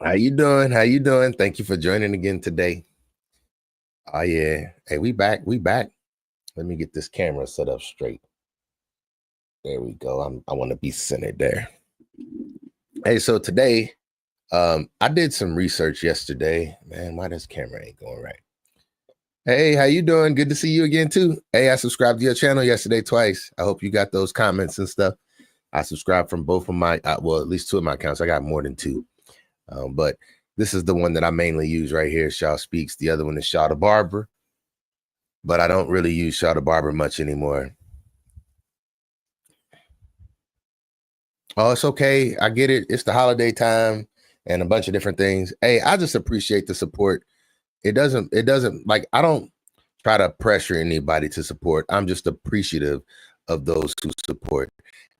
How you doing? How you doing? Thank you for joining again today. Oh yeah. Hey, we back. We back. Let me get this camera set up straight. There we go. I want to be centered there. Hey, so today, I did some research yesterday. Man, why this camera ain't going right? Hey, how you doing? Good to see you again too. Hey, I subscribed to your channel yesterday twice. I hope you got those comments and stuff. I subscribed from both of my, well, at least two of my accounts. I got more than two. But this is the one that I mainly use right here, Shaw Speaks. The other one is Shaw the Barber. But I don't really use Shaw the Barber much anymore. Oh, it's okay. I get it. It's the holiday time and a bunch of different things. Hey, I just appreciate the support. It doesn't like, I don't try to pressure anybody to support. I'm just appreciative of those who support.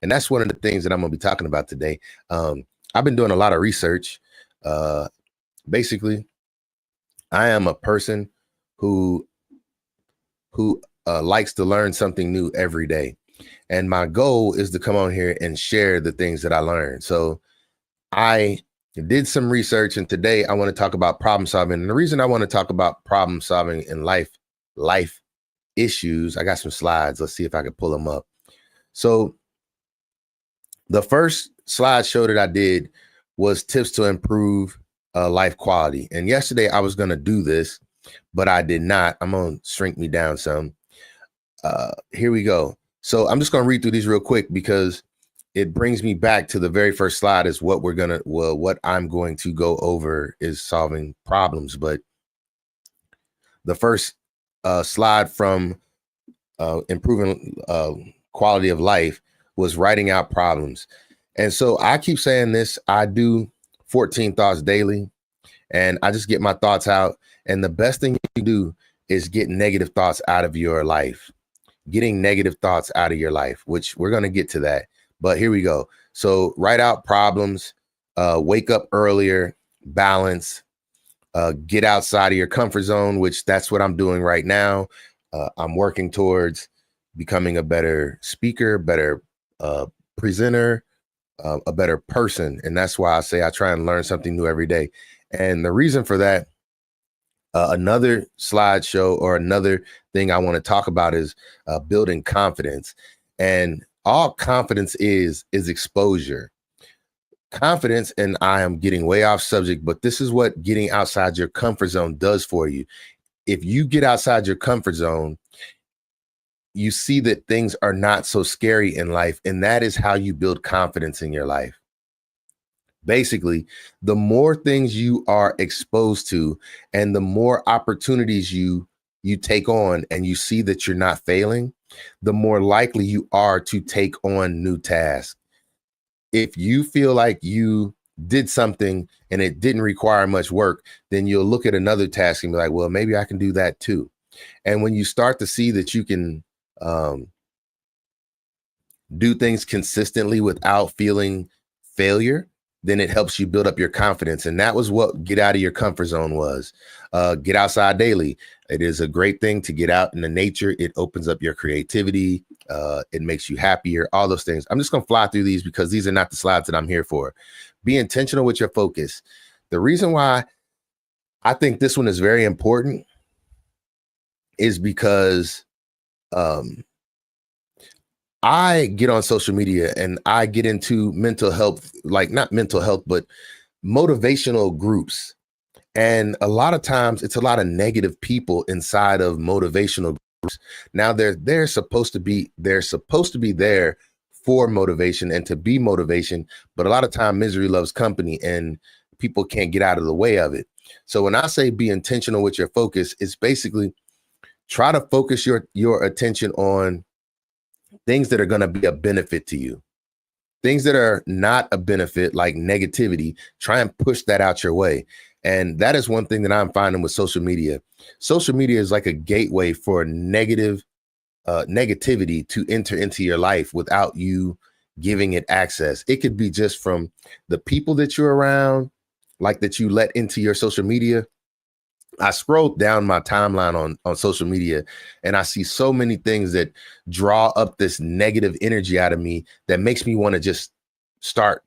And that's one of the things that I'm going to be talking about today. I've been doing a lot of research. Basically, I am a person who likes to learn something new every day. And my goal is to come on here and share the things that I learned. So I did some research, and today I want to talk about problem solving. And the reason I want to talk about problem solving in life issues, I got some slides. Let's see if I can pull them up. So the first slideshow that I did was tips to improve life quality. And yesterday I was going to do this, but I did not. I'm going to shrink me down some. Here we go. So I'm just going to read through these real quick because it brings me back to the very first slide is what what I'm going to go over is solving problems. But the first slide from improving quality of life was writing out problems. And so I keep saying this, I do 14 thoughts daily and I just get my thoughts out. And the best thing you can do is get negative thoughts out of your life. Getting negative thoughts out of your life, which we're going to get to that. But here we go. So write out problems, wake up earlier, balance, get outside of your comfort zone, which that's what I'm doing right now. I'm working towards becoming a better speaker, better presenter, a better person. And that's why I say I try and learn something new every day. And the reason for that, another slideshow or another thing I want to talk about is building confidence. And all confidence is exposure. Confidence, and I am getting way off subject, but this is what getting outside your comfort zone does for you. If you get outside your comfort zone, you see that things are not so scary in life, and that is how you build confidence in your life. Basically, the more things you are exposed to and the more opportunities you take on and you see that you're not failing, the more likely you are to take on new tasks. If you feel like you did something and it didn't require much work, then you'll look at another task and be like, well, maybe I can do that too. And when you start to see that you can do things consistently without feeling failure, then it helps you build up your confidence. And that was what get out of your comfort zone was. Get outside daily. It is a great thing to get out in the nature. It opens up your creativity. It makes you happier, all those things. I'm just going to fly through these because these are not the slides that I'm here for. Be intentional with your focus. The reason why I think this one is very important is because I get on social media and I get into mental health, like not mental health, but motivational groups. And a lot of times it's a lot of negative people inside of motivational groups. Now they're supposed to be there for motivation and to be motivation. But a lot of time misery loves company and people can't get out of the way of it. So when I say be intentional with your focus, it's basically try to focus your attention on things that are going to be a benefit to you. Things that are not a benefit, like negativity, try and push that out your way. And that is one thing that I'm finding with social media. Social media is like a gateway for negativity to enter into your life without you giving it access. It could be just from the people that you're around, like that you let into your social media. I scrolled down my timeline on social media and I see so many things that draw up this negative energy out of me that makes me want to just start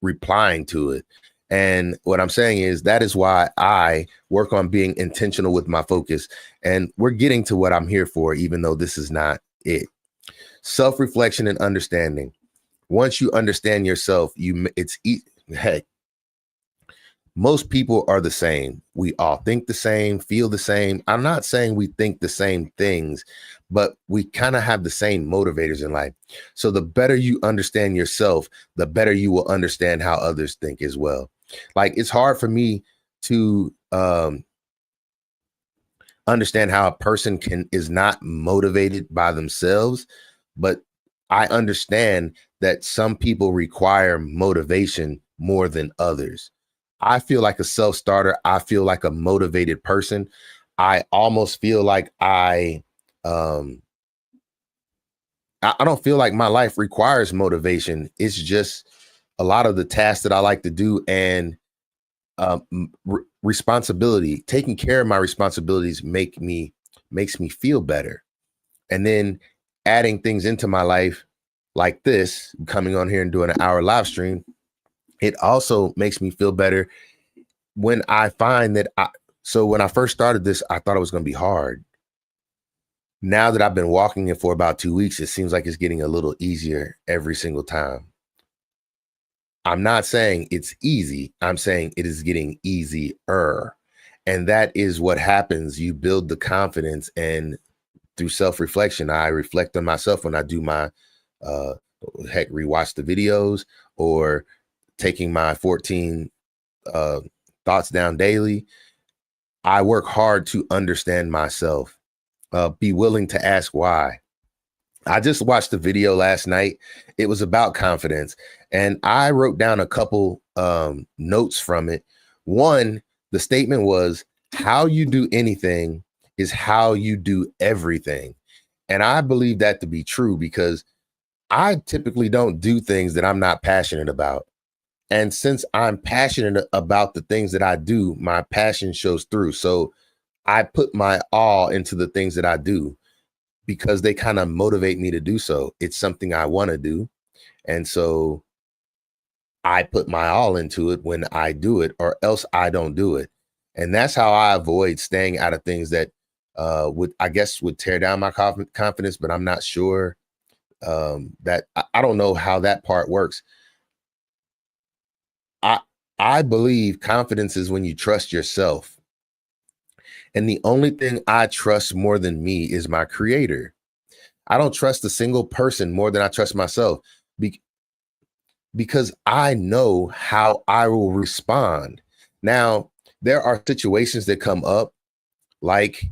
replying to it. And what I'm saying is that is why I work on being intentional with my focus. And we're getting to what I'm here for, even though this is not it. Self-reflection and understanding. Once you understand yourself, heck, most people are the same. We all think the same, feel the same. I'm not saying we think the same things, but we kind of have the same motivators in life. So the better you understand yourself, the better you will understand how others think as well. Like, it's hard for me to understand how a person is not motivated by themselves, but I understand that some people require motivation more than others. I feel like a self-starter. I feel like a motivated person. I almost feel like I don't feel like my life requires motivation. It's just a lot of the tasks that I like to do, and responsibility, taking care of my responsibilities makes me feel better. And then adding things into my life like this, coming on here and doing an hour live stream, it also makes me feel better when I find that so when I first started this, I thought it was going to be hard. Now that I've been walking it for about 2 weeks, it seems like it's getting a little easier every single time. I'm not saying it's easy. I'm saying it is getting easier. And that is what happens. You build the confidence, and through self-reflection, I reflect on myself when I do my rewatch the videos, or taking my 14 thoughts down daily. I work hard to understand myself, be willing to ask why. I just watched the video last night. It was about confidence, and I wrote down a couple notes from it. One, the statement was, how you do anything is how you do everything. And I believe that to be true, because I typically don't do things that I'm not passionate about. And since I'm passionate about the things that I do, my passion shows through. So I put my all into the things that I do because they kind of motivate me to do so. It's something I want to do. And so I put my all into it when I do it, or else I don't do it. And that's how I avoid staying out of things that would tear down my confidence, but I'm not sure that I don't know how that part works. I believe confidence is when you trust yourself. And the only thing I trust more than me is my creator. I don't trust a single person more than I trust myself, because I know how I will respond. Now, there are situations that come up, like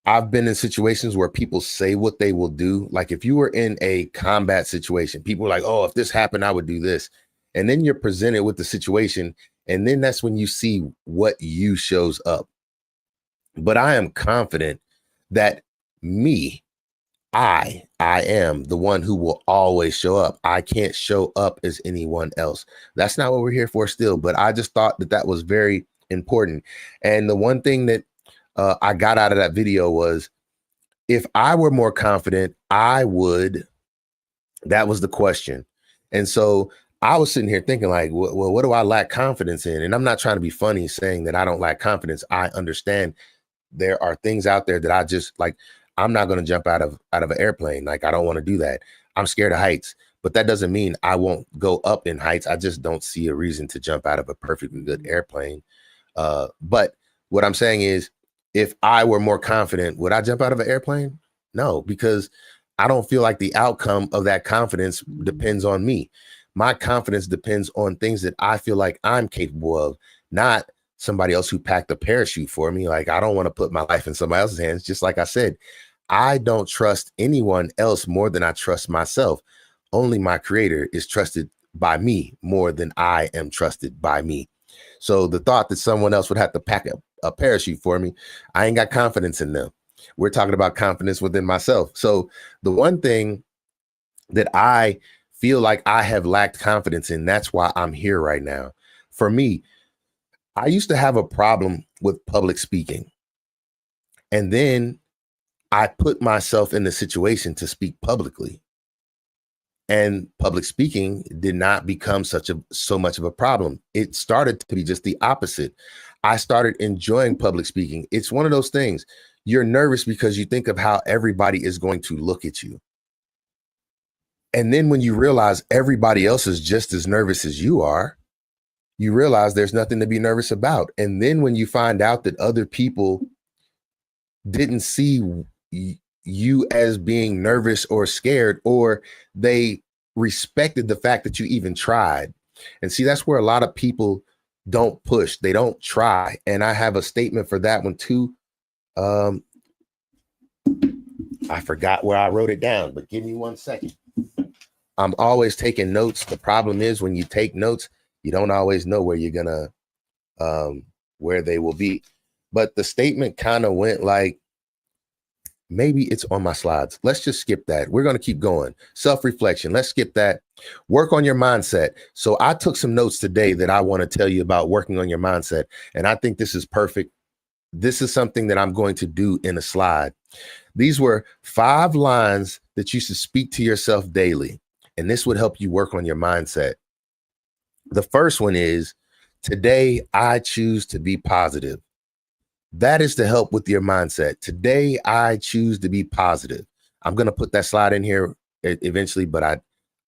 I've been in situations where people say what they will do. Like, if you were in a combat situation, people are like, oh, if this happened, I would do this. And then you're presented with the situation, and then that's when you see what you shows up. But I am confident that I am the one who will always show up. I can't show up as anyone else. That's not what we're here for still, but I just thought that that was very important. And the one thing that I got out of that video was, if I were more confident, that was the question. And so I was sitting here thinking, like, well, what do I lack confidence in? And I'm not trying to be funny saying that I don't lack confidence. I understand there are things out there that I just like. I'm not going to jump out of an airplane. Like, I don't want to do that. I'm scared of heights, but that doesn't mean I won't go up in heights. I just don't see a reason to jump out of a perfectly good airplane. But what I'm saying is, if I were more confident, would I jump out of an airplane? No, because I don't feel like the outcome of that confidence depends on me. My confidence depends on things that I feel like I'm capable of, not somebody else who packed a parachute for me. Like, I don't want to put my life in somebody else's hands. Just like I said, I don't trust anyone else more than I trust myself. Only my creator is trusted by me more than I am trusted by me. So the thought that someone else would have to pack a parachute for me, I ain't got confidence in them. We're talking about confidence within myself. So the one thing that I feel like I have lacked confidence in, that's why I'm here right now. For me, I used to have a problem with public speaking. And then I put myself in the situation to speak publicly. And public speaking did not become so much of a problem. It started to be just the opposite. I started enjoying public speaking. It's one of those things. You're nervous because you think of how everybody is going to look at you. And then when you realize everybody else is just as nervous as you are, you realize there's nothing to be nervous about. And then when you find out that other people didn't see you as being nervous or scared, or they respected the fact that you even tried. And see, that's where a lot of people don't push, they don't try. And I have a statement for that one too. I forgot where I wrote it down, but give me 1 second. I'm always taking notes. The problem is when you take notes, you don't always know where you're gonna where they will be. But the statement kind of went like, maybe it's on my slides. Let's just skip that. We're going to keep going. Self-reflection. Let's skip that. Work on your mindset. So I took some notes today that I want to tell you about working on your mindset. And I think this is perfect. This is something that I'm going to do in a slide. These were 5 lines that you should speak to yourself daily. And this would help you work on your mindset. The first one is, today I choose to be positive. That is to help with your mindset. Today, I choose to be positive. I'm going to put that slide in here eventually, but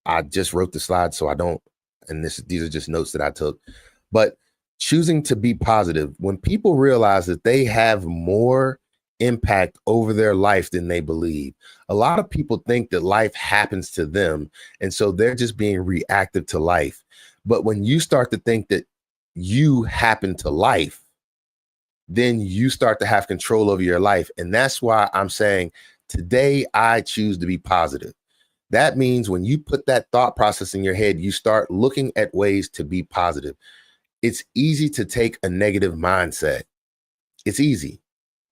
I just wrote the slide, so I don't, and these are just notes that I took. But choosing to be positive, when people realize that they have more impact over their life than they believe, a lot of people think that life happens to them, and so they're just being reactive to life. But when you start to think that you happen to life, then you start to have control over your life. And that's why I'm saying, today I choose to be positive. That means when you put that thought process in your head, you start looking at ways to be positive. It's easy to take a negative mindset. It's easy.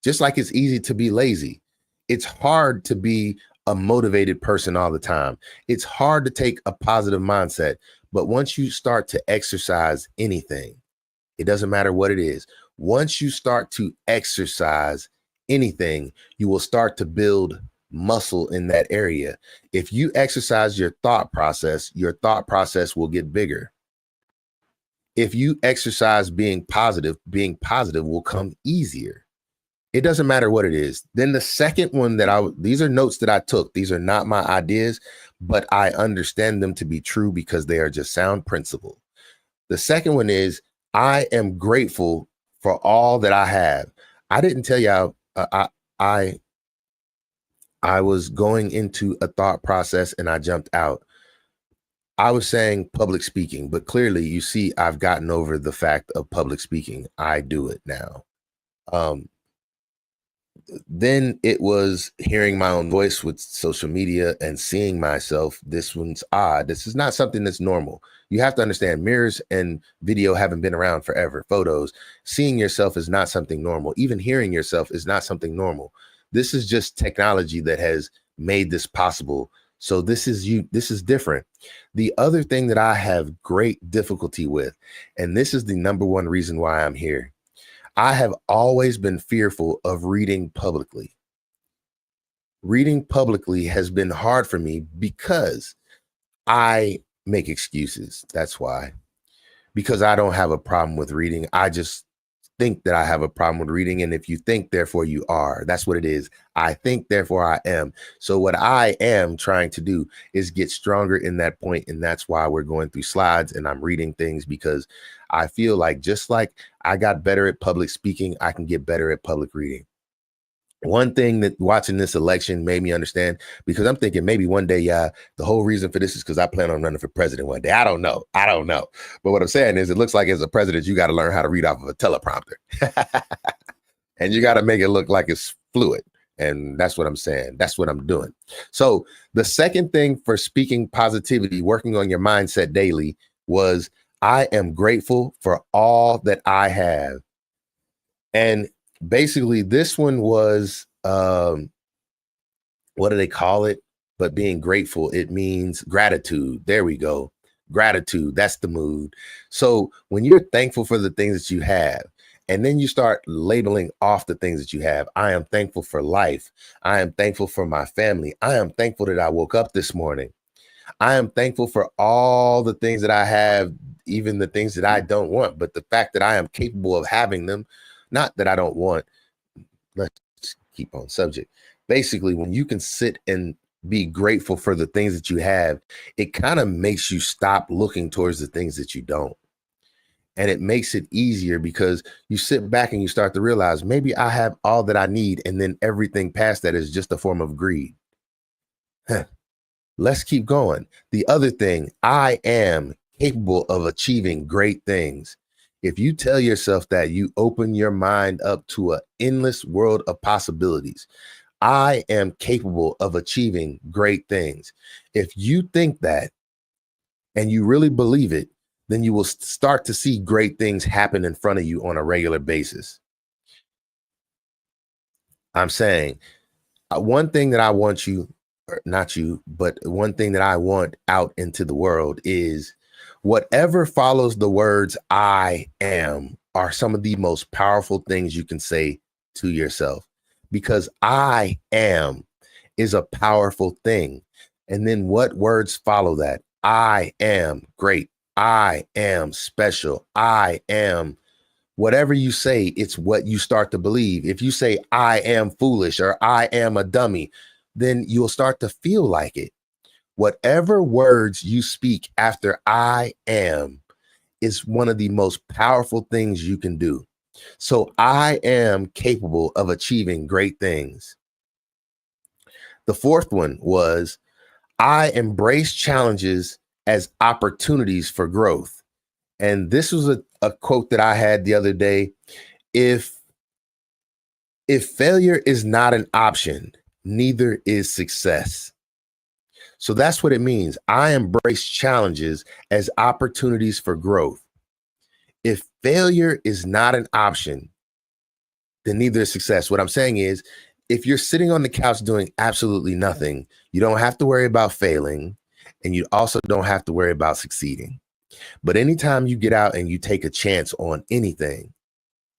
Just like it's easy to be lazy. It's hard to be a motivated person all the time. It's hard to take a positive mindset. But once you start to exercise anything, it doesn't matter what it is. Once you start to exercise anything, you will start to build muscle in that area. If you exercise your thought process will get bigger. If you exercise being positive will come easier. It doesn't matter what it is. Then the second one these are notes that I took. These are not my ideas, but I understand them to be true because they are just sound principle. The second one is, I am grateful for all that I have. I didn't tell you I was going into a thought process and I jumped out. I was saying public speaking, but clearly you see I've gotten over the fact of public speaking. I do it now. Then it was hearing my own voice with social media and seeing myself. This one's odd. This is not something that's normal. You have to understand, mirrors and video haven't been around forever. Photos, seeing yourself is not something normal. Even hearing yourself is not something normal. This is just technology that has made this possible. So this is different. The other thing that I have great difficulty with, and this is the number one reason why I'm here, I have always been fearful of reading publicly. Reading publicly has been hard for me because I make excuses. That's why. Because I don't have a problem with reading. I just think that I have a problem with reading. And if you think, therefore you are. That's what it is. I think, therefore I am. So what I am trying to do is get stronger in that point. And that's why we're going through slides and I'm reading things, because I feel like just like I got better at public speaking, I can get better at public reading. One thing that watching this election made me understand, because I'm thinking maybe one day, the whole reason for this is because I plan on running for president one day. I don't know. But what I'm saying is, it looks like as a president, you got to learn how to read off of a teleprompter and you got to make it look like it's fluid. And that's what I'm saying. That's what I'm doing. So the second thing for speaking positivity, working on your mindset daily, was I am grateful for all that I have. And basically this one was, what do they call it? But being grateful, it means gratitude. There we go. Gratitude. That's the mood. So when you're thankful for the things that you have, and then you start labeling off the things that you have. I am thankful for life. I am thankful for my family. I am thankful that I woke up this morning. I am thankful for all the things that I have, even the things that I don't want, but the fact that I am capable of having them, not that I don't want. Let's keep on subject. Basically, when you can sit and be grateful for the things that you have, it kind of makes you stop looking towards the things that you don't. And it makes it easier because you sit back and you start to realize maybe I have all that I need. And then everything past that is just a form of greed. Let's keep going. The other thing, I am capable of achieving great things. If you tell yourself that, you open your mind up to an endless world of possibilities. I am capable of achieving great things. If you think that and you really believe it, then you will start to see great things happen in front of you on a regular basis. I'm saying one thing that I want you, or not you, but one thing that I want out into the world is whatever follows the words I am are some of the most powerful things you can say to yourself, because I am is a powerful thing. And then what words follow that? I am great. I am special. I am whatever you say, it's what you start to believe. If you say, I am foolish or I am a dummy, then you'll start to feel like it. Whatever words you speak after I am is one of the most powerful things you can do. So I am capable of achieving great things. The fourth one was I embrace challenges as opportunities for growth. And this was a quote that I had the other day. If failure is not an option, neither is success. So that's what it means. I embrace challenges as opportunities for growth. If failure is not an option, then neither is success. What I'm saying is, if you're sitting on the couch doing absolutely nothing, you don't have to worry about failing, and you also don't have to worry about succeeding. But anytime you get out and you take a chance on anything,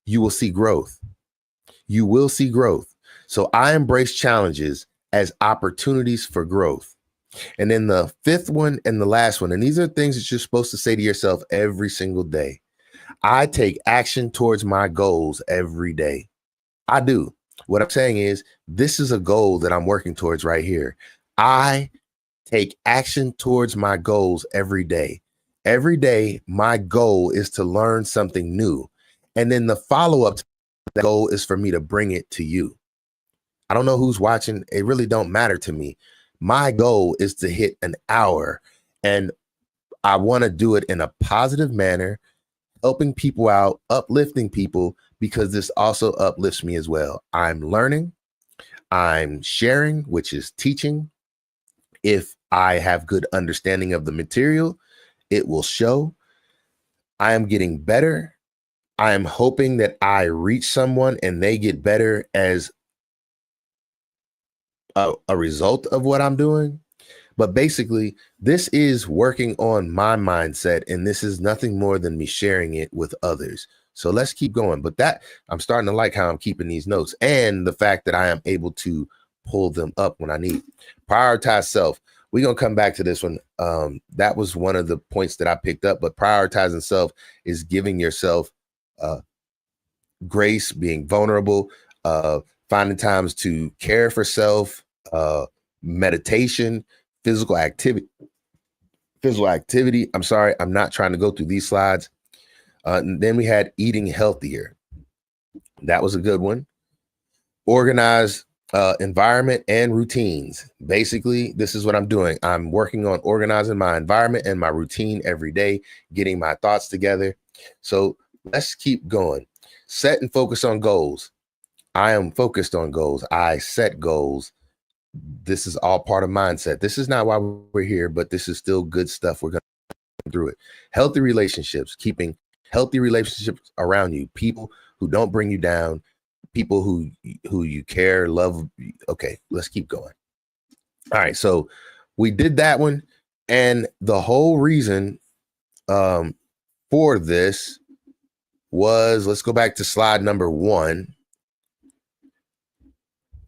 you will see growth. You will see growth. So I embrace challenges as opportunities for growth. And then the fifth one and the last one, and these are things that you're supposed to say to yourself every single day. I take action towards my goals every day. I do. What I'm saying is, this is a goal that I'm working towards right here. I take action towards my goals every day. Every day, my goal is to learn something new. And then the follow-up to that goal is for me to bring it to you. I don't know who's watching. It really don't matter to me. My goal is to hit an hour, and I want to do it in a positive manner, helping people out, uplifting people, because this also uplifts me as well. I'm learning, I'm sharing, which is teaching. If I have good understanding of the material, it will show. I am getting better. I am hoping that I reach someone and they get better as a result of what I'm doing. But basically, this is working on my mindset, and this is nothing more than me sharing it with others. So let's keep going. But that, I'm starting to like how I'm keeping these notes and the fact that I am able to pull them up when I need. Prioritize self. We're going to come back to this one. That was one of the points that I picked up, but prioritizing self is giving yourself grace, being vulnerable, finding times to care for self, meditation, physical activity. I'm sorry, I'm not trying to go through these slides. And then we had eating healthier. That was a good one. Organize environment and routines. Basically, this is what I'm doing. I'm working on organizing my environment and my routine every day, getting my thoughts together. So let's keep going. Set and focus on goals. I am focused on goals. I set goals. This is all part of mindset. This is not why we're here, but this is still good stuff. We're going to go through it. Healthy relationships, keeping healthy relationships around you, people who don't bring you down, people who you care, love. Okay, let's keep going. All right, so we did that one, and the whole reason for this was, let's go back to slide number 1.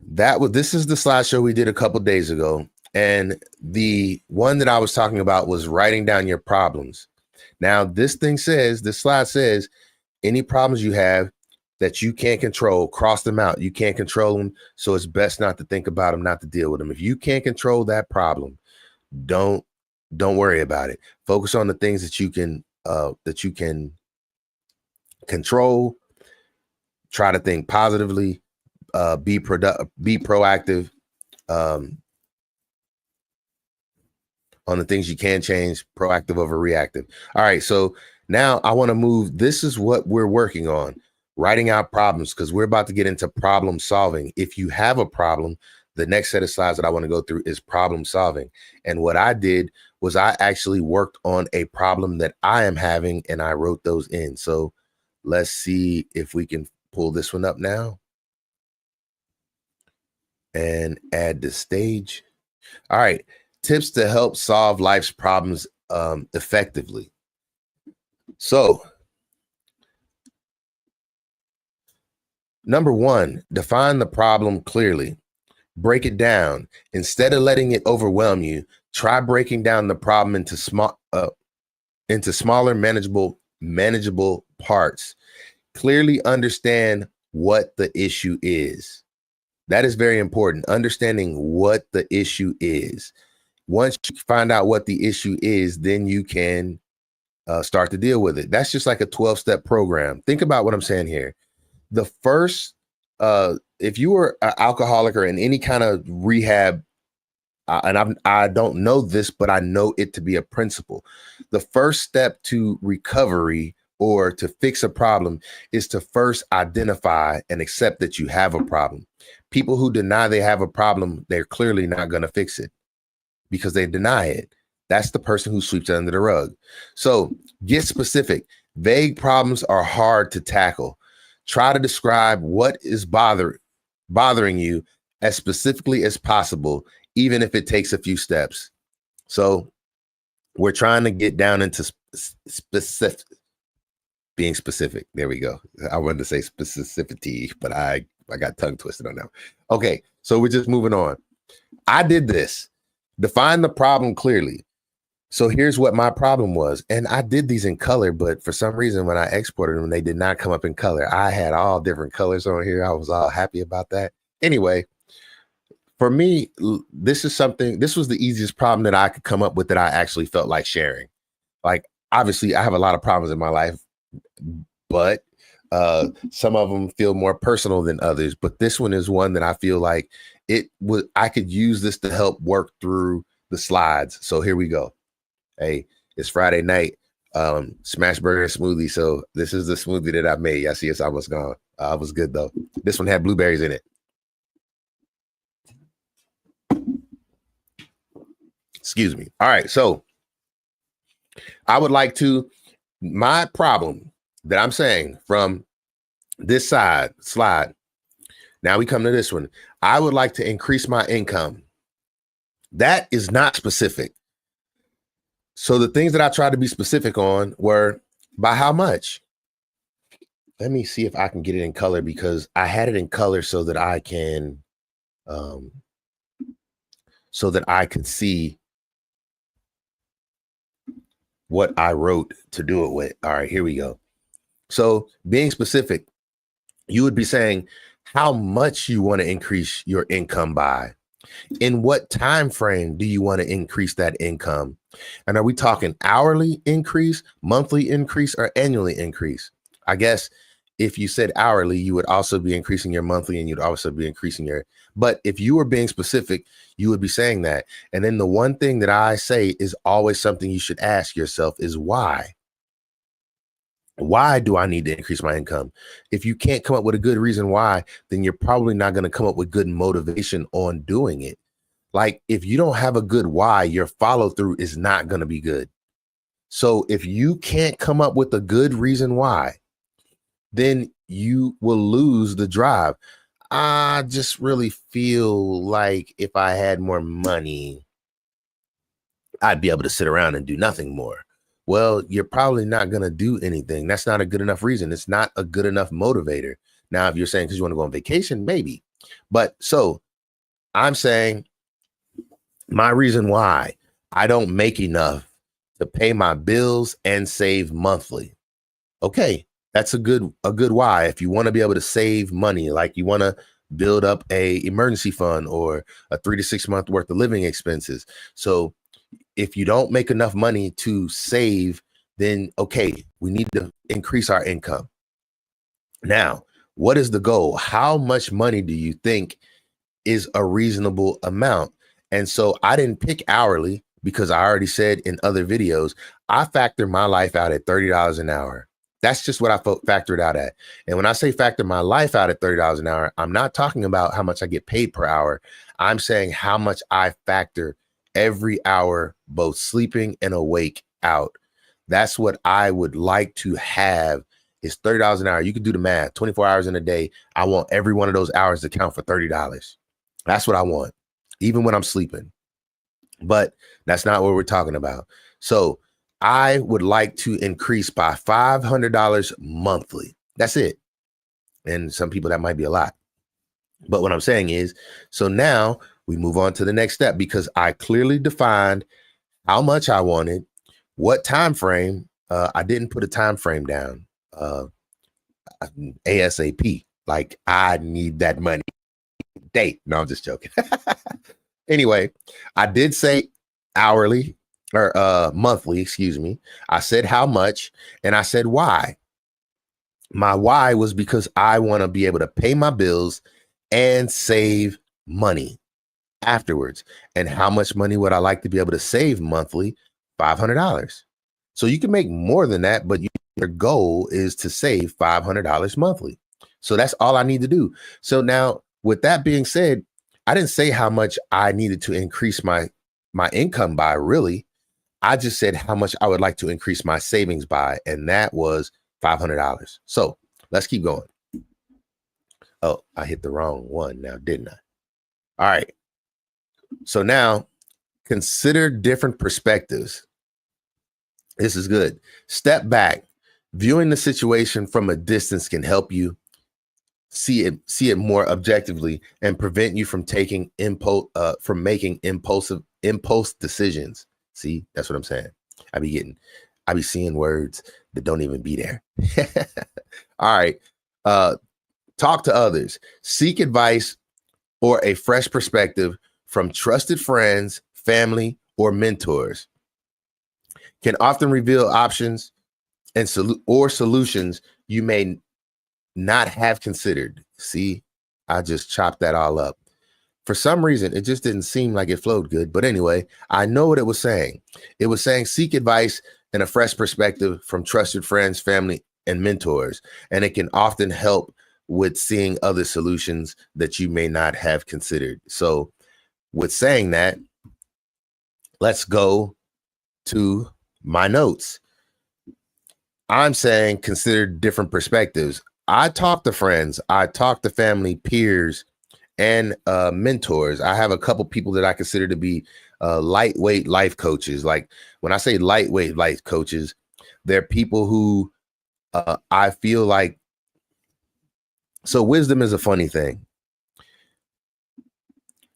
This is the slideshow we did a couple days ago. And the one that I was talking about was writing down your problems. Now, this slide says, any problems you have that you can't control, cross them out. You can't control them. So it's best not to think about them, not to deal with them. If you can't control that problem, don't worry about it. Focus on the things that you can control. Try to think positively, be proactive, on the things you can change, proactive over reactive. All right, so now I want to move. This is what we're working on, writing out problems, because we're about to get into problem solving. If you have a problem, the next set of slides that I want to go through is problem solving. And what I did was I actually worked on a problem that I am having, and I wrote those in. So let's see if we can pull this one up now and add the stage. All right. Tips to help solve life's problems effectively. So, number one, define the problem clearly. Break it down. Instead of letting it overwhelm you, try breaking down the problem into smaller, manageable parts. Clearly understand what the issue is. That is very important. Understanding what the issue is. Once you find out what the issue is, then you can start to deal with it. That's just like a 12-step program. Think about what I'm saying here. The first, if you were an alcoholic or in any kind of rehab, and I don't know this, but I know it to be a principle. The first step to recovery or to fix a problem is to first identify and accept that you have a problem. People who deny they have a problem, they're clearly not going to fix it, because they deny it. That's the person who sweeps it under the rug. So get specific. Vague problems are hard to tackle. Try to describe what is bothering you as specifically as possible, even if it takes a few steps. So we're trying to get down into being specific. There we go. I wanted to say specificity, but I got tongue twisted on that. Okay, so we're just moving on. I did this. Define the problem clearly. So here's what my problem was. And I did these in color, but for some reason, when I exported them, they did not come up in color. I had all different colors on here. I was all happy about that. Anyway, for me, this was the easiest problem that I could come up with that I actually felt like sharing. Like, obviously, I have a lot of problems in my life, but some of them feel more personal than others. But this one is one that I feel like I could use this to help work through the slides. So here we go. Hey, it's Friday night, smash burger and smoothie. So this is the smoothie that I made. I see it's almost gone. It was good though. This one had blueberries in it. Excuse me. All right. So I would like my problem that I'm saying from this slide. Now we come to this one. I would like to increase my income. That is not specific. So the things that I tried to be specific on were by how much. Let me see if I can get it in color, because I had it in color so that I can, see what I wrote to do it with. All right, here we go. So being specific, you would be saying how much you want to increase your income by. In what time frame do you want to increase that income? And are we talking hourly increase, monthly increase, or annually increase? I guess if you said hourly, you would also be increasing your monthly, and you'd also be increasing but if you were being specific, you would be saying that. And then the one thing that I say is always something you should ask yourself is why? Why do I need to increase my income? If you can't come up with a good reason why, then you're probably not going to come up with good motivation on doing it. Like, if you don't have a good why, your follow through is not going to be good. So if you can't come up with a good reason why, then you will lose the drive. I just really feel like if I had more money, I'd be able to sit around and do nothing more. Well, you're probably not going to do anything. That's not a good enough reason. It's not a good enough motivator. Now, if you're saying because you want to go on vacation, maybe. But so I'm saying My reason why I don't make enough to pay my bills and save monthly. Okay, that's a good why. If you want to be able to save money, like you want to build up a emergency fund or a 3 to 6 month worth of living expenses. So if you don't make enough money to save, then okay, we need to increase our income. Now, what is the goal? How much money do you think is a reasonable amount? And so I didn't pick hourly because I already said in other videos, I factor my life out at $30 an hour. That's just what I factored out at. And when I say factor my life out at $30 an hour, I'm not talking about how much I get paid per hour. I'm saying how much I factor every hour, both sleeping and awake, out. That's what I would like to have is $30 an hour. You can do the math, 24 hours in a day. I want every one of those hours to count for $30. That's what I want, even when I'm sleeping. But that's not what we're talking about. So I would like to increase by $500 monthly. That's it. And some people that might be a lot. But what I'm saying is, so now we move on to the next step because I clearly defined how much I wanted, what time frame. I didn't put a time frame down. ASAP. Like I need that money. Date. No, I'm just joking. Anyway, I did say hourly or monthly, excuse me. I said how much and I said why. My why was because I want to be able to pay my bills and save money afterwards. And how much money would I like to be able to save monthly? $500. So you can make more than that, but your goal is to save $500 monthly. So that's all I need to do. So now with that being said, I didn't say how much I needed to increase my income by, really. I just said how much I would like to increase my savings by, and that was $500. So let's keep going. Oh, I hit the wrong one now, didn't I? All right. So now consider different perspectives. This is good. Step back. Viewing the situation from a distance can help you see it more objectively and prevent you from making impulse decisions. See, that's what I'm saying. I be seeing words that don't even be there. All right. Talk to others. Seek advice or a fresh perspective from trusted friends, family, or mentors. Can often reveal options and solutions you may not have considered. See, I just chopped that all up. For some reason, it just didn't seem like it flowed good. But anyway, I know what it was saying. It was saying seek advice and a fresh perspective from trusted friends, family, and mentors. And it can often help with seeing other solutions that you may not have considered. So with saying that, let's go to my notes. I'm saying consider different perspectives. I talk to friends, I talk to family, peers, and mentors. I have a couple people that I consider to be lightweight life coaches. Like when I say lightweight life coaches, they're people who I feel like, so wisdom is a funny thing.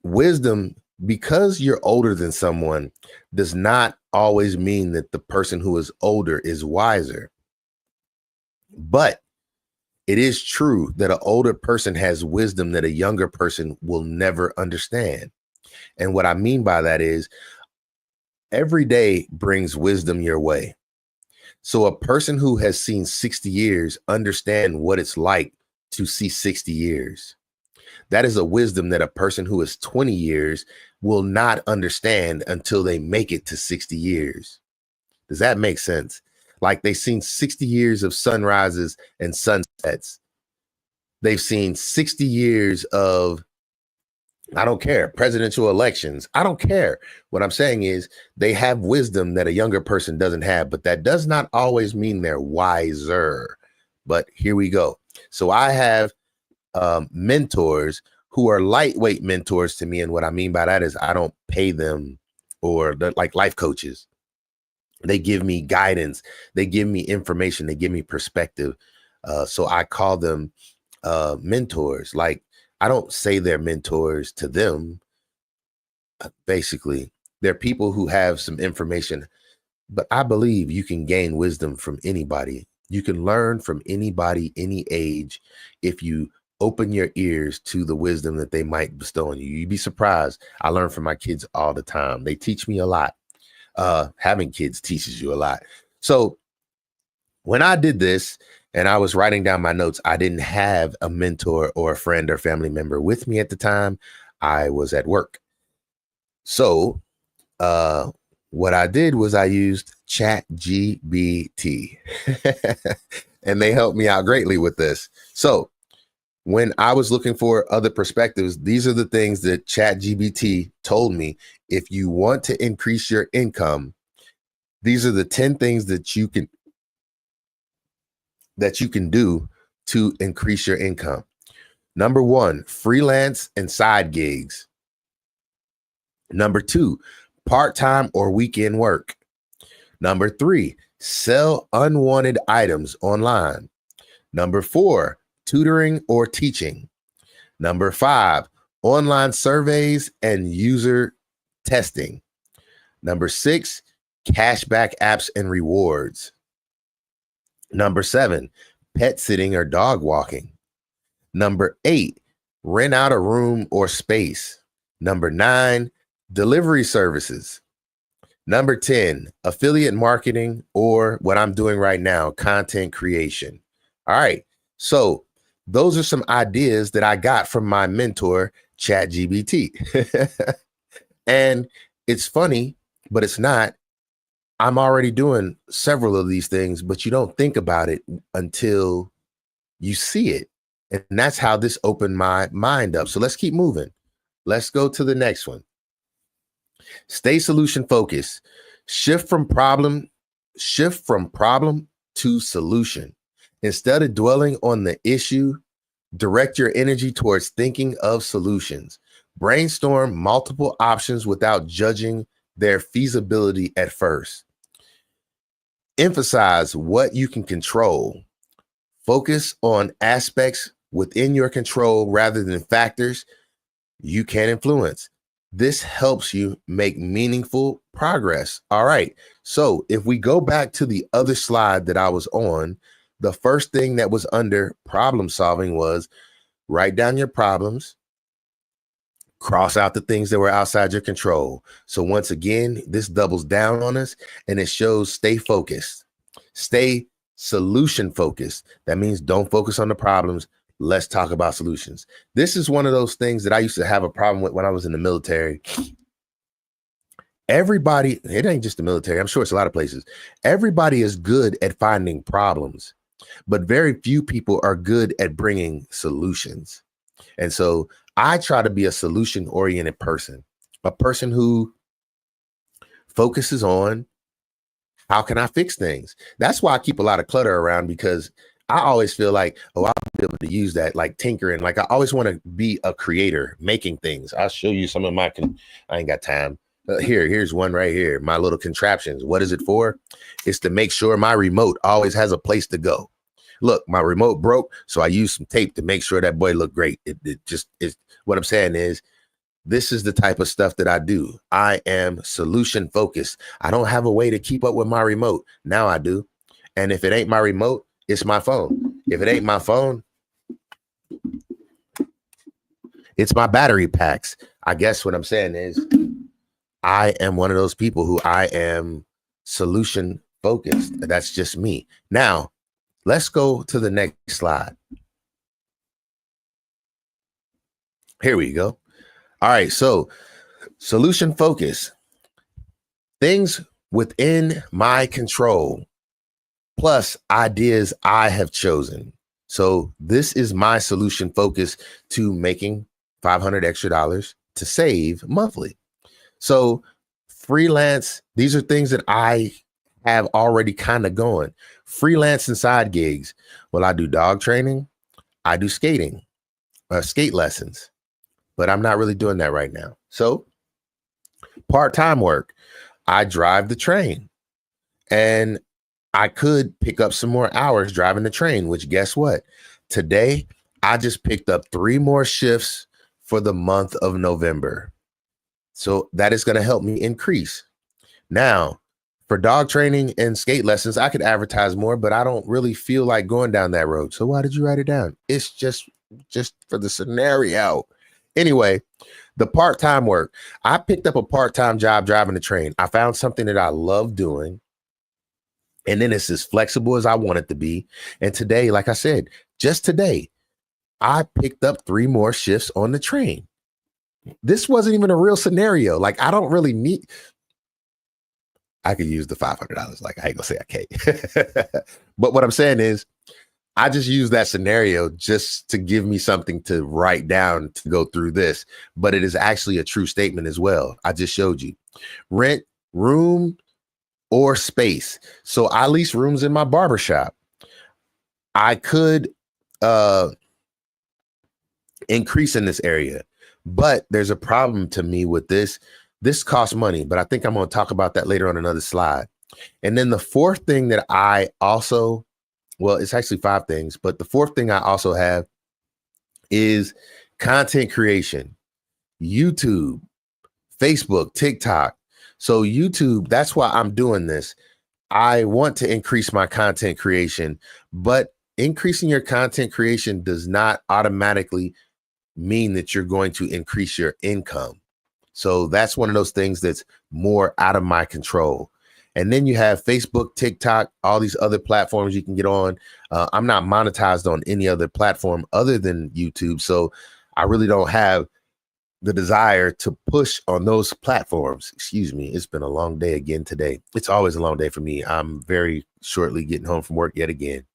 Wisdom, because you're older than someone, does not always mean that the person who is older is wiser. But it is true that an older person has wisdom that a younger person will never understand. And what I mean by that is every day brings wisdom your way. So a person who has seen 60 years understand what it's like to see 60 years. That is a wisdom that a person who is 20 years will not understand until they make it to 60 years. Does that make sense? Like they've seen 60 years of sunrises and sunsets. They've seen 60 years of, I don't care, presidential elections. I don't care. What I'm saying is they have wisdom that a younger person doesn't have, but that does not always mean they're wiser. But here we go. So I have mentors who are lightweight mentors to me. And what I mean by that is I don't pay them, or they're like life coaches. They give me guidance. They give me information. They give me perspective. So I call them mentors. Like I don't say they're mentors to them. basically, they're people who have some information, but I believe you can gain wisdom from anybody. You can learn from anybody, any age, if you open your ears to the wisdom that they might bestow on you. You'd be surprised. I learn from my kids all the time. They teach me a lot. Having kids teaches you a lot. So when I did this and I was writing down my notes, I didn't have a mentor or a friend or family member with me at the time. I was at work. So what I did was I used ChatGPT and they helped me out greatly with this. So when I was looking for other perspectives, these are the things that ChatGPT told me. If you want to increase your income, these are the 10 things that you can do to increase your income. Number 1, freelance and side gigs. Number 2, part-time or weekend work. Number 3, sell unwanted items online. Number 4, tutoring or teaching. Number 5, online surveys and user testing. Number 6, cashback apps and rewards. Number 7, pet sitting or dog walking. Number 8, rent out a room or space. Number 9, delivery services. Number 10, affiliate marketing, or what I'm doing right now, content creation. All right. So those are some ideas that I got from my mentor, ChatGPT. And it's funny, but it's not. I'm already doing several of these things, but you don't think about it until you see it. And that's how this opened my mind up. So let's keep moving. Let's go to the next one. Stay solution focused. Shift from problem to solution. Instead of dwelling on the issue, direct your energy towards thinking of solutions. Brainstorm multiple options without judging their feasibility at first. Emphasize what you can control. Focus on aspects within your control rather than factors you can influence. This helps you make meaningful progress. All right. So if we go back to the other slide that I was on, the first thing that was under problem solving was write down your problems, cross out the things that were outside your control. So once again, this doubles down on us and it shows stay focused, stay solution focused. That means don't focus on the problems. Let's talk about solutions. This is one of those things that I used to have a problem with when I was in the military. Everybody, it ain't just the military, I'm sure it's a lot of places. Everybody is good at finding problems, but very few people are good at bringing solutions. And so I try to be a solution-oriented person, a person who focuses on how can I fix things. That's why I keep a lot of clutter around, because I always feel like, oh, I'll be able to use that, like tinkering. Like I always want to be a creator, making things. I'll show you some of my, I ain't got time. Here's one right here. My little contraptions. What is it for? It's to make sure my remote always has a place to go. Look, my remote broke, so I used some tape to make sure that boy looked great. It just is. What I'm saying is, this is the type of stuff that I do. I am solution focused. I don't have a way to keep up with my remote. Now I do. And if it ain't my remote, it's my phone. If it ain't my phone, it's my battery packs. I guess what I'm saying is, I am one of those people who I am solution focused. That's just me. Now, let's go to the next slide. Here we go. All right. So solution focus, things within my control, plus ideas I have chosen. So this is my solution focus to making $500 extra to save monthly. So freelance, these are things that I have already kind of going. Freelance and side gigs. Well, I do dog training. I do skating, skate lessons, but I'm not really doing that right now. So part-time work, I drive the train, and I could pick up some more hours driving the train, which guess what? Today, I just picked up 3 more shifts for the month of November. So that is going to help me increase. Now, for dog training and skate lessons, I could advertise more, but I don't really feel like going down that road. So why did you write it down? It's just for the scenario. Anyway, the part-time work. I picked up a part-time job driving the train. I found something that I love doing. And then it's as flexible as I want it to be. And today, like I said, just today, I picked up 3 more shifts on the train. This wasn't even a real scenario. Like, I don't really need, I could use the $500. Like, I ain't gonna say I can't. But what I'm saying is, I just use that scenario just to give me something to write down to go through this. But it is actually a true statement as well. I just showed you. Rent, room, or space. So I lease rooms in my barbershop. I could increase in this area, but there's a problem to me with this. This costs money, but I think I'm going to talk about that later on another slide. And then the fourth thing that I also, well, it's actually 5 things, but the fourth thing I also have is content creation, YouTube, Facebook, TikTok. So YouTube, that's why I'm doing this. I want to increase my content creation, but increasing your content creation does not automatically mean that you're going to increase your income. So that's one of those things that's more out of my control. And then you have Facebook, TikTok, all these other platforms you can get on. I'm not monetized on any other platform other than YouTube. So I really don't have the desire to push on those platforms. Excuse me. It's been a long day again today. It's always a long day for me. I'm very shortly getting home from work yet again,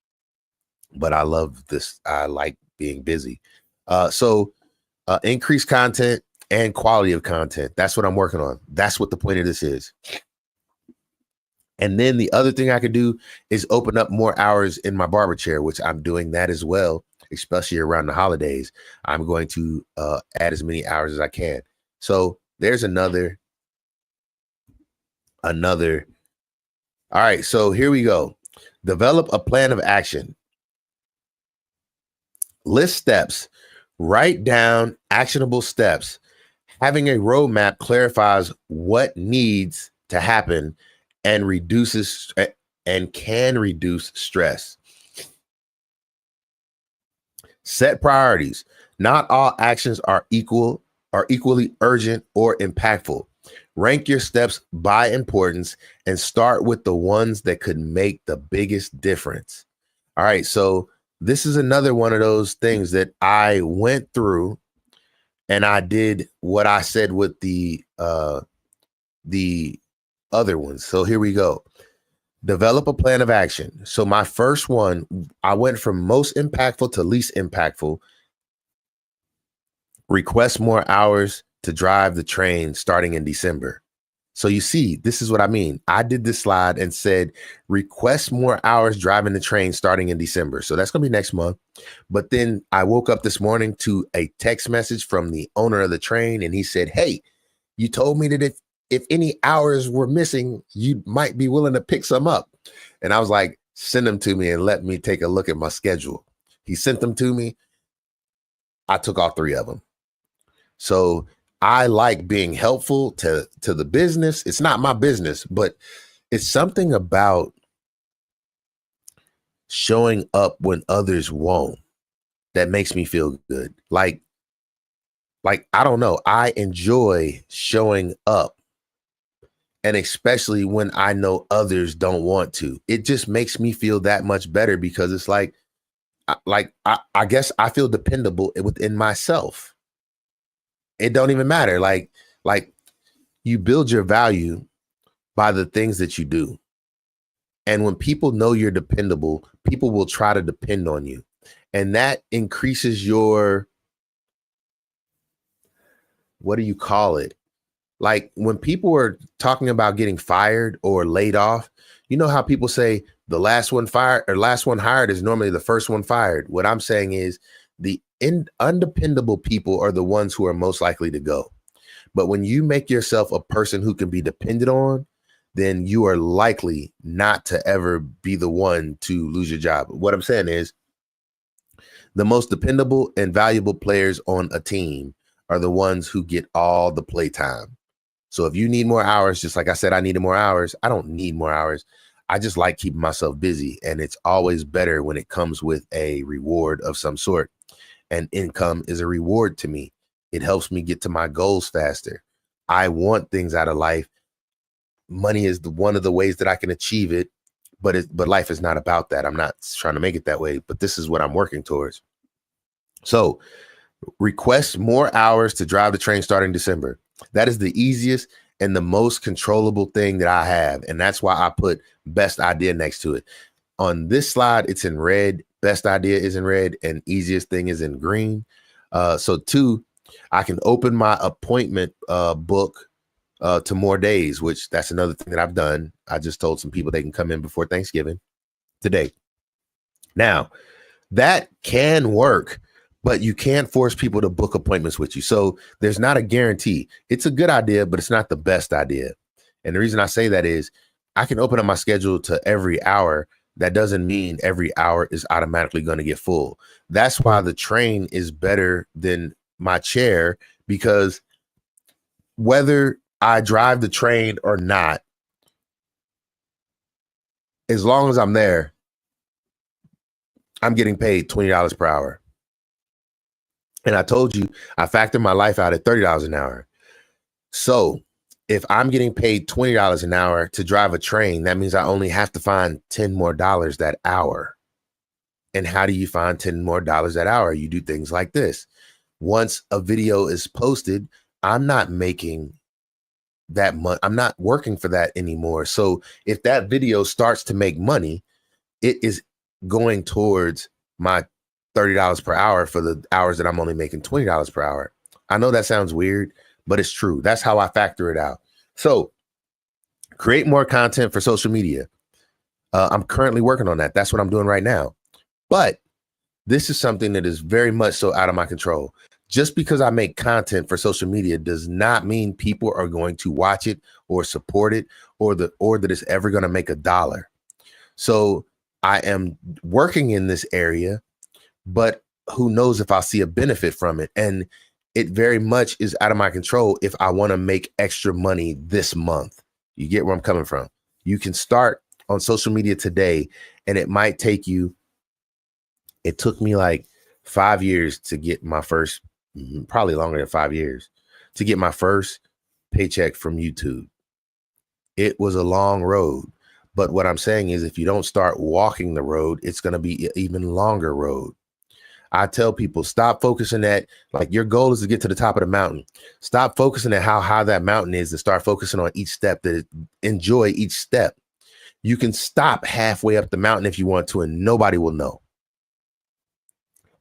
but I love this. I like being busy. So increase content and quality of content. That's what I'm working on. That's what the point of this is. And then the other thing I could do is open up more hours in my barber chair, which I'm doing that as well, especially around the holidays. I'm going to add as many hours as I can. So there's another. All right, so here we go. Develop a plan of action. List steps. Write down actionable steps. Having a roadmap clarifies what needs to happen and can reduce stress. Set priorities. Not all actions are equally urgent or impactful. Rank your steps by importance and start with the ones that could make the biggest difference. All right, so this is another one of those things that I went through, and I did what I said with the other ones. So here we go. Develop a plan of action. So my first one, I went from most impactful to least impactful. Request more hours to drive the train starting in December. So you see, this is what I mean. I did this slide and said, request more hours driving the train starting in December. So that's going to be next month. But then I woke up this morning to a text message from the owner of the train. And he said, hey, you told me that if any hours were missing, you might be willing to pick some up. And I was like, send them to me and let me take a look at my schedule. He sent them to me. I took all 3 of them. So I like being helpful to the business. It's not my business, but it's something about showing up when others won't that makes me feel good. Like, I don't know. I enjoy showing up. And especially when I know others don't want to, it just makes me feel that much better because it's like I guess I feel dependable within myself. It don't even matter. Like you build your value by the things that you do. And when people know you're dependable, people will try to depend on you. And that increases your, what do you call it? Like when people are talking about getting fired or laid off, you know how people say the last one fired or last one hired is normally the first one fired. What I'm saying is the undependable people are the ones who are most likely to go. But when you make yourself a person who can be depended on, then you are likely not to ever be the one to lose your job. What I'm saying is the most dependable and valuable players on a team are the ones who get all the play time. So if you need more hours, just like I said, I needed more hours. I don't need more hours. I just like keeping myself busy. And it's always better when it comes with a reward of some sort. And income is a reward to me. It helps me get to my goals faster. I want things out of life. Money is one of the ways that I can achieve it, but life is not about that. I'm not trying to make it that way, but this is what I'm working towards. So request more hours to drive the train starting December. That is the easiest and the most controllable thing that I have. And that's why I put best idea next to it. On this slide, it's in red. Best idea is in red and easiest thing is in green. So 2, I can open my appointment book to more days, which that's another thing that I've done. I just told some people they can come in before Thanksgiving today. Now, that can work, but you can't force people to book appointments with you. So there's not a guarantee. It's a good idea, but it's not the best idea. And the reason I say that is I can open up my schedule to every hour. That doesn't mean every hour is automatically going to get full. That's why the train is better than my chair, because whether I drive the train or not, as long as I'm there, I'm getting paid $20 per hour. And I told you, I factor my life out at $30 an hour. So if I'm getting paid $20 an hour to drive a train, that means I only have to find $10 more that hour. And how do you find $10 more that hour? You do things like this. Once a video is posted, I'm not making that much. I'm not working for that anymore. So if that video starts to make money, it is going towards my $30 per hour for the hours that I'm only making $20 per hour. I know that sounds weird, but it's true. That's how I factor it out. So create more content for social media. I'm currently working on that. That's what I'm doing right now. But this is something that is very much so out of my control. Just because I make content for social media does not mean people are going to watch it or support it or that it's ever going to make $1. So I am working in this area, but who knows if I'll see a benefit from it. And it very much is out of my control if I want to make extra money this month. You get where I'm coming from? You can start on social media today, and it might take you, it took me like 5 years to get my first, probably longer than 5 years, to get my first paycheck from YouTube. It was a long road. But what I'm saying is if you don't start walking the road, it's going to be an even longer road. I tell people, stop focusing at, like, your goal is to get to the top of the mountain. Stop focusing at how high that mountain is and start focusing on each step. Enjoy each step. You can stop halfway up the mountain if you want to, and nobody will know.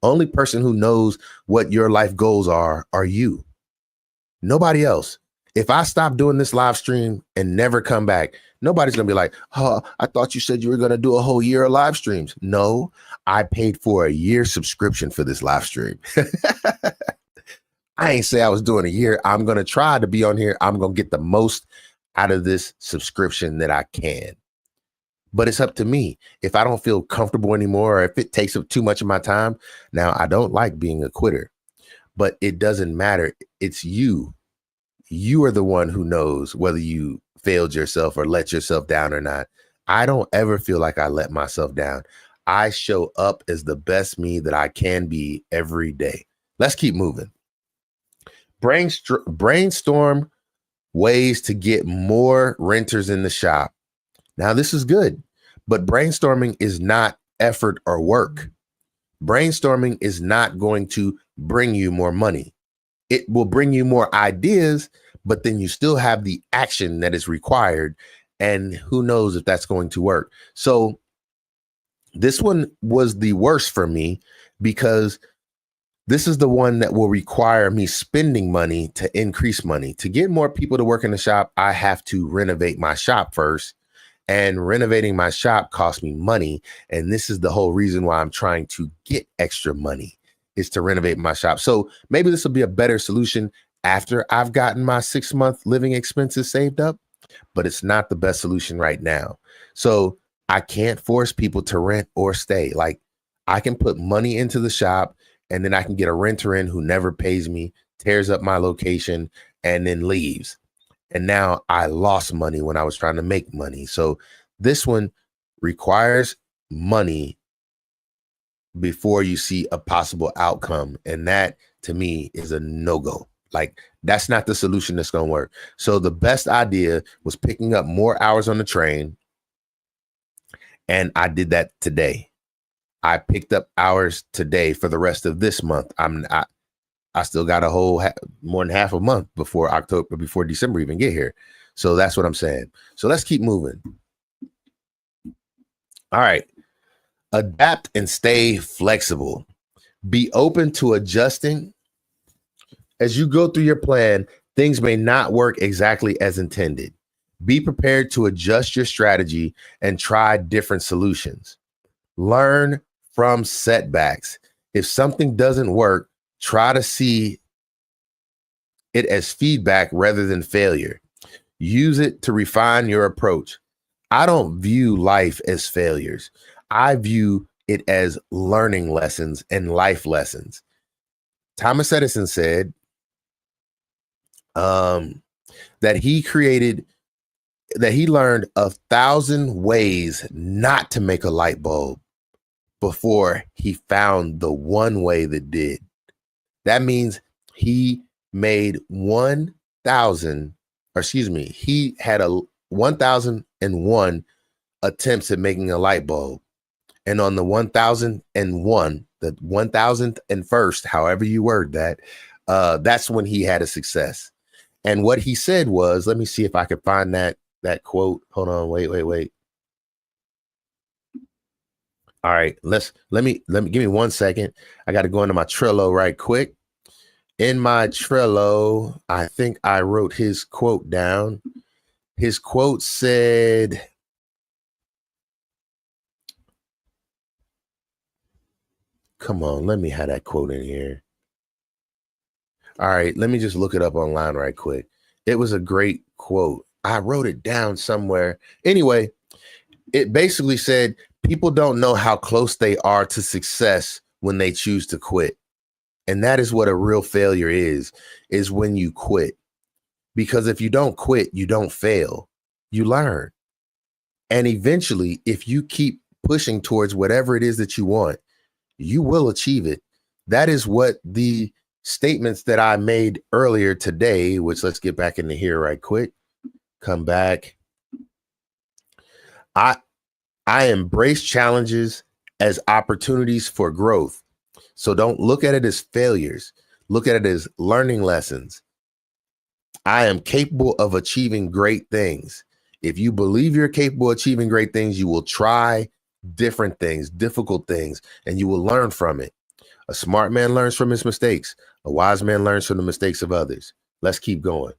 Only person who knows what your life goals are you. Nobody else. If I stop doing this live stream and never come back, nobody's going to be like, oh, I thought you said you were going to do a whole year of live streams. No, I paid for a year subscription for this live stream. I ain't say I was doing a year. I'm going to try to be on here. I'm going to get the most out of this subscription that I can. But it's up to me. If I don't feel comfortable anymore, or if it takes up too much of my time, now I don't like being a quitter, but it doesn't matter. It's you. You are the one who knows whether you failed yourself or let yourself down or not. I don't ever feel like I let myself down. I show up as the best me that I can be every day. Let's keep moving. Brainstorm ways to get more renters in the shop. Now, this is good, but brainstorming is not effort or work. Brainstorming is not going to bring you more money. It will bring you more ideas, but then you still have the action that is required. And who knows if that's going to work. So this one was the worst for me because this is the one that will require me spending money to increase money. To get more people to work in the shop, I have to renovate my shop first. And renovating my shop costs me money. And this is the whole reason why I'm trying to get extra money, is to renovate my shop. So maybe this will be a better solution after I've gotten my 6-month living expenses saved up, but it's not the best solution right now. So I can't force people to rent or stay. Like, I can put money into the shop and then I can get a renter in who never pays me, tears up my location, and then leaves. And now I lost money when I was trying to make money. So this one requires money before you see a possible outcome. And that to me is a no-go. Like, that's not the solution that's going to work. So the best idea was picking up more hours on the train. And I did that today. I picked up hours today for the rest of this month. I still got a whole more than half a month before December even get here. So that's what I'm saying. So let's keep moving. All right. Adapt and stay flexible. Be open to adjusting. As you go through your plan, things may not work exactly as intended. Be prepared to adjust your strategy and try different solutions. Learn from setbacks. If something doesn't work, try to see it as feedback rather than failure. Use it to refine your approach. I don't view life as failures. I view it as learning lessons and life lessons. Thomas Edison said that he learned 1,000 ways not to make a light bulb before he found the one way that did. That means he made he had 1,001 attempts at making a light bulb. And on the 1,001, the 1,001st, however you word that, that's when he had a success. And what he said was, let me see if I could find that quote. Hold on, wait. All right, let me give me 1 second. I got to go into my Trello right quick. In my Trello, I think I wrote his quote down. His quote said, come on, let me have that quote in here. All right, let me just look it up online right quick. It was a great quote. I wrote it down somewhere. Anyway, it basically said, people don't know how close they are to success when they choose to quit. And that is what a real failure is when you quit. Because if you don't quit, you don't fail. You learn. And eventually, if you keep pushing towards whatever it is that you want, you will achieve it. That is what the statements that I made earlier today, which let's get back into here right quick. Come back. I embrace challenges as opportunities for growth. So don't look at it as failures. Look at it as learning lessons. I am capable of achieving great things. If you believe you're capable of achieving great things, you will try different things, difficult things, and you will learn from it. A smart man learns from his mistakes. A wise man learns from the mistakes of others. Let's keep going.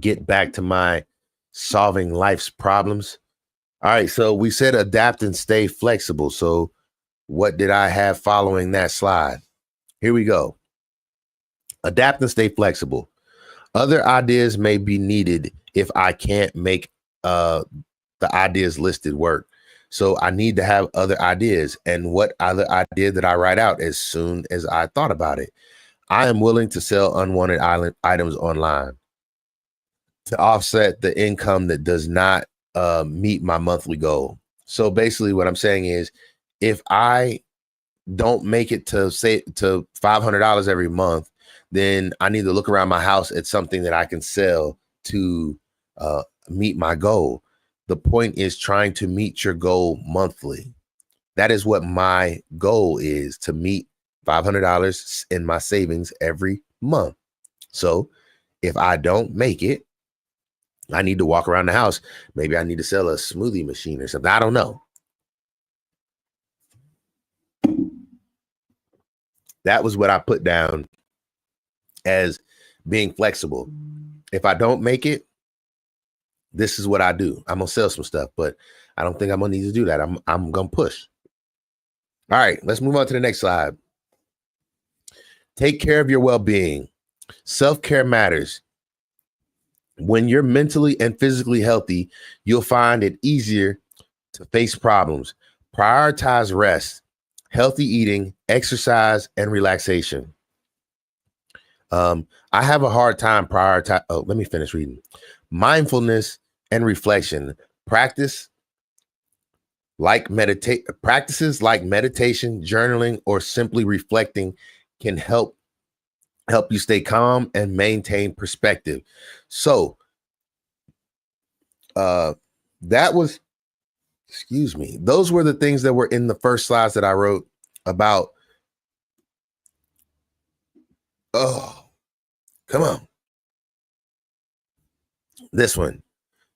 Get back to my solving life's problems. All right, so we said adapt and stay flexible. So what did I have following that slide? Here we go. Adapt and stay flexible. Other ideas may be needed if I can't make the ideas listed work. So I need to have other ideas. And what other idea did I write out as soon as I thought about it? I am willing to sell unwanted items online to offset the income that does not meet my monthly goal. So basically what I'm saying is, if I don't make it to $500 every month, then I need to look around my house at something that I can sell to meet my goal. The point is trying to meet your goal monthly. That is what my goal is, to meet $500 in my savings every month. So if I don't make it, I need to walk around the house. Maybe I need to sell a smoothie machine or something. I don't know. That was what I put down as being flexible. If I don't make it, this is what I do. I'm going to sell some stuff, but I don't think I'm going to need to do that. I'm going to push. All right, let's move on to the next slide. Take care of your well-being. Self-care matters. When you're mentally and physically healthy, you'll find it easier to face problems. Prioritize rest, healthy eating, exercise, and relaxation. I have a hard time prioritize. Oh, let me finish reading. Mindfulness and reflection practices like meditation, journaling, or simply reflecting can help you stay calm and maintain perspective. So, that was, excuse me, those were the things that were in the first slides that I wrote about. Oh, come on. This one.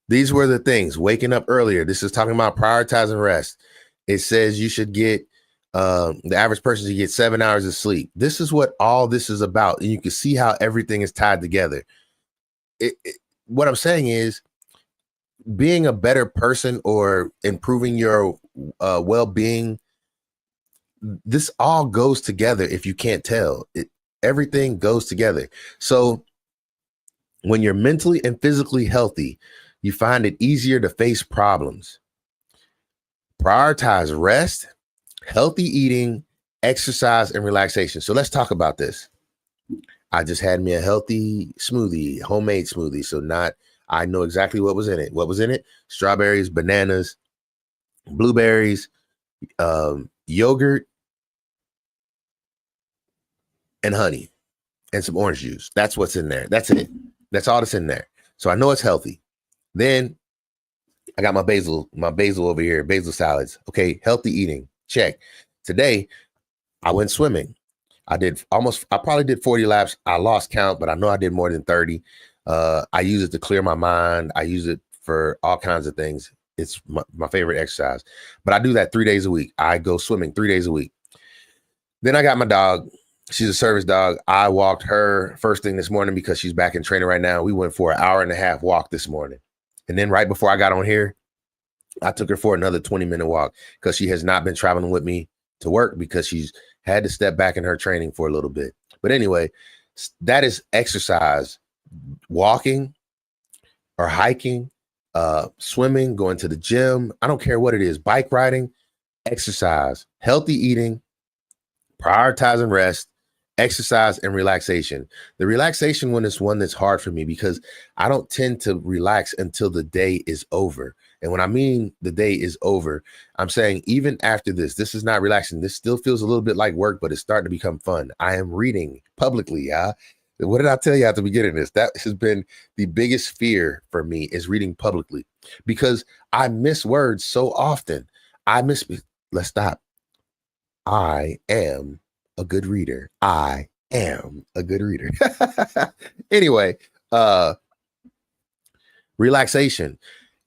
These were the things. Waking up earlier. This is talking about prioritizing rest. It says you should get, the average person should get 7 hours of sleep. This is what all this is about. And you can see how everything is tied together. What I'm saying is, being a better person or improving your well-being, this all goes together. If you can't tell, everything goes together. So when you're mentally and physically healthy, you find it easier to face problems. Prioritize rest, healthy eating, exercise, and relaxation. So let's talk about this. I just had me a healthy smoothie, homemade smoothie. So I know exactly what was in it. What was in it? Strawberries, bananas, blueberries, yogurt, and honey, and some orange juice. That's what's in there. That's it. That's all that's in there. So I know it's healthy. Then I got my basil over here, basil salads. Okay, healthy eating. Check. Today, I went swimming. I probably did 40 laps. I lost count, but I know I did more than 30. I use it to clear my mind. I use it for all kinds of things. It's my favorite exercise. But I do that 3 days a week. I go swimming 3 days a week. Then I got my dog. She's a service dog. I walked her first thing this morning because she's back in training right now. We went for an 1.5 hour walk this morning. And then right before I got on here, I took her for another 20-minute walk because she has not been traveling with me to work because she's had to step back in her training for a little bit. But anyway, that is exercise. Walking or hiking, swimming, going to the gym. I don't care what it is. Bike riding, exercise, healthy eating, prioritizing rest, exercise, and relaxation. The relaxation one is one that's hard for me because I don't tend to relax until the day is over. And when I mean the day is over, I'm saying even after this is not relaxing. This still feels a little bit like work, but it's starting to become fun. I am reading publicly. What did I tell you at the beginning of this? That has been the biggest fear for me, is reading publicly, because I miss words so often. Let's stop. I am a good reader. I am a good reader. Anyway, relaxation.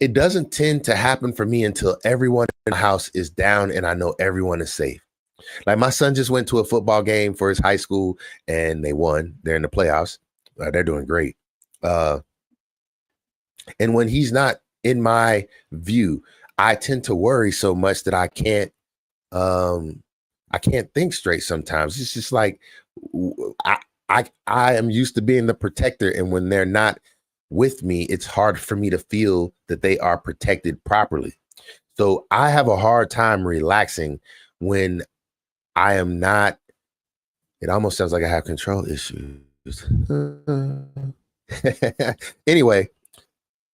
It doesn't tend to happen for me until everyone in the house is down and I know everyone is safe. Like my son just went to a football game for his high school and they won. They're in the playoffs. They're doing great. And when he's not in my view, I tend to worry so much that I can't think straight sometimes. It's just like I am used to being the protector, and when they're not with me, it's hard for me to feel that they are protected properly. So I have a hard time relaxing when I am not. It almost sounds like I have control issues. Anyway,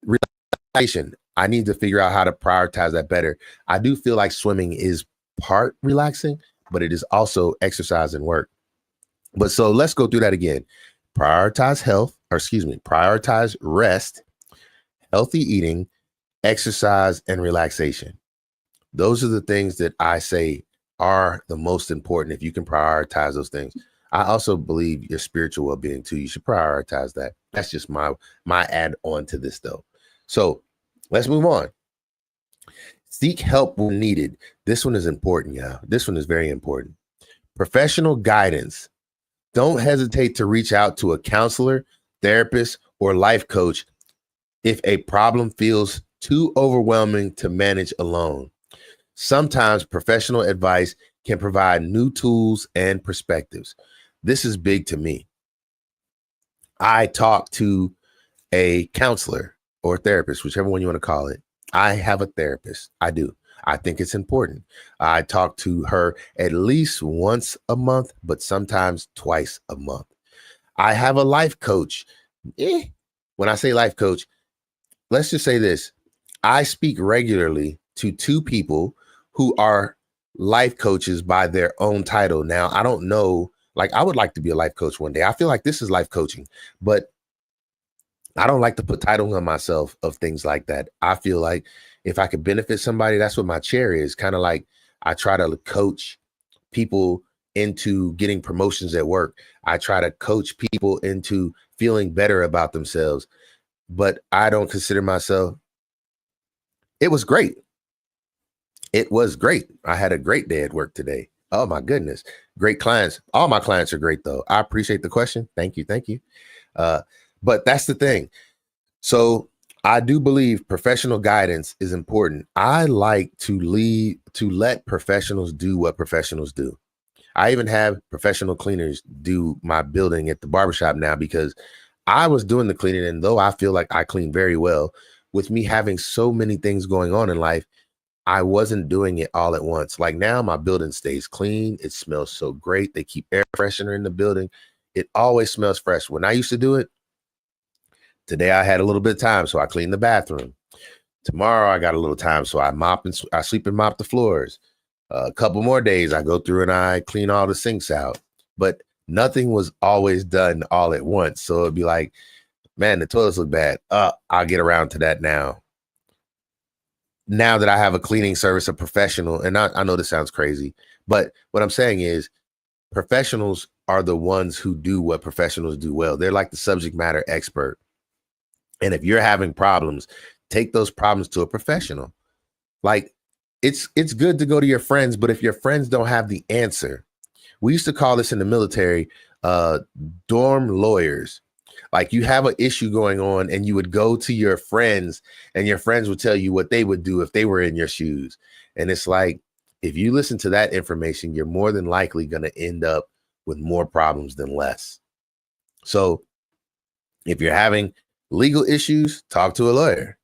relaxation. I need to figure out how to prioritize that better. I do feel like swimming is part relaxing, but it is also exercise and work. But so let's go through that again. Prioritize rest, healthy eating, exercise, and relaxation. Those are the things that I say are the most important. If you can prioritize those things. I also believe your spiritual well-being too. You should prioritize that. That's just my add on to this though. So let's move on. Seek help when needed. This one is important, y'all. This one is very important. Professional guidance. Don't hesitate to reach out to a counselor, therapist, or life coach if a problem feels too overwhelming to manage alone. Sometimes professional advice can provide new tools and perspectives. This is big to me. I talk to a counselor or therapist, whichever one you want to call it. I have a therapist. I do. I think it's important. I talk to her at least once a month, but sometimes twice a month. I have a life coach. When I say life coach, let's just say this. I speak regularly to two people who are life coaches by their own title. Now, I don't know, like, I would like to be a life coach one day. I feel like this is life coaching, but I don't like to put titles on myself of things like that. I feel like if I could benefit somebody, that's what my chair is. Kind of like I try to coach people into getting promotions at work. I try to coach people into feeling better about themselves, but I don't consider myself. It was great. It was great. I had a great day at work today. Oh my goodness. Great clients. All my clients are great though. I appreciate the question. Thank you. Thank you. But that's the thing. So I do believe professional guidance is important. I like to let professionals do what professionals do. I even have professional cleaners do my building at the barbershop now because I was doing the cleaning. And though I feel like I clean very well, with me having so many things going on in life, I wasn't doing it all at once. Like now my building stays clean. It smells so great. They keep air freshener in the building. It always smells fresh. When I used to do it, today I had a little bit of time, so I cleaned the bathroom. Tomorrow I got a little time, so I sweep and mop the floors. A couple more days I go through and I clean all the sinks out. But nothing was always done all at once. So it'd be like, man, the toilets look bad. I'll get around to that now. Now that I have a cleaning service, a professional, and I know this sounds crazy, but what I'm saying is professionals are the ones who do what professionals do well. They're like the subject matter expert. And if you're having problems, take those problems to a professional. Like it's good to go to your friends, but if your friends don't have the answer, we used to call this in the military, dorm lawyers. Like you have an issue going on and you would go to your friends and your friends would tell you what they would do if they were in your shoes. And it's like, if you listen to that information, you're more than likely going to end up with more problems than less. So if you're having legal issues, talk to a lawyer.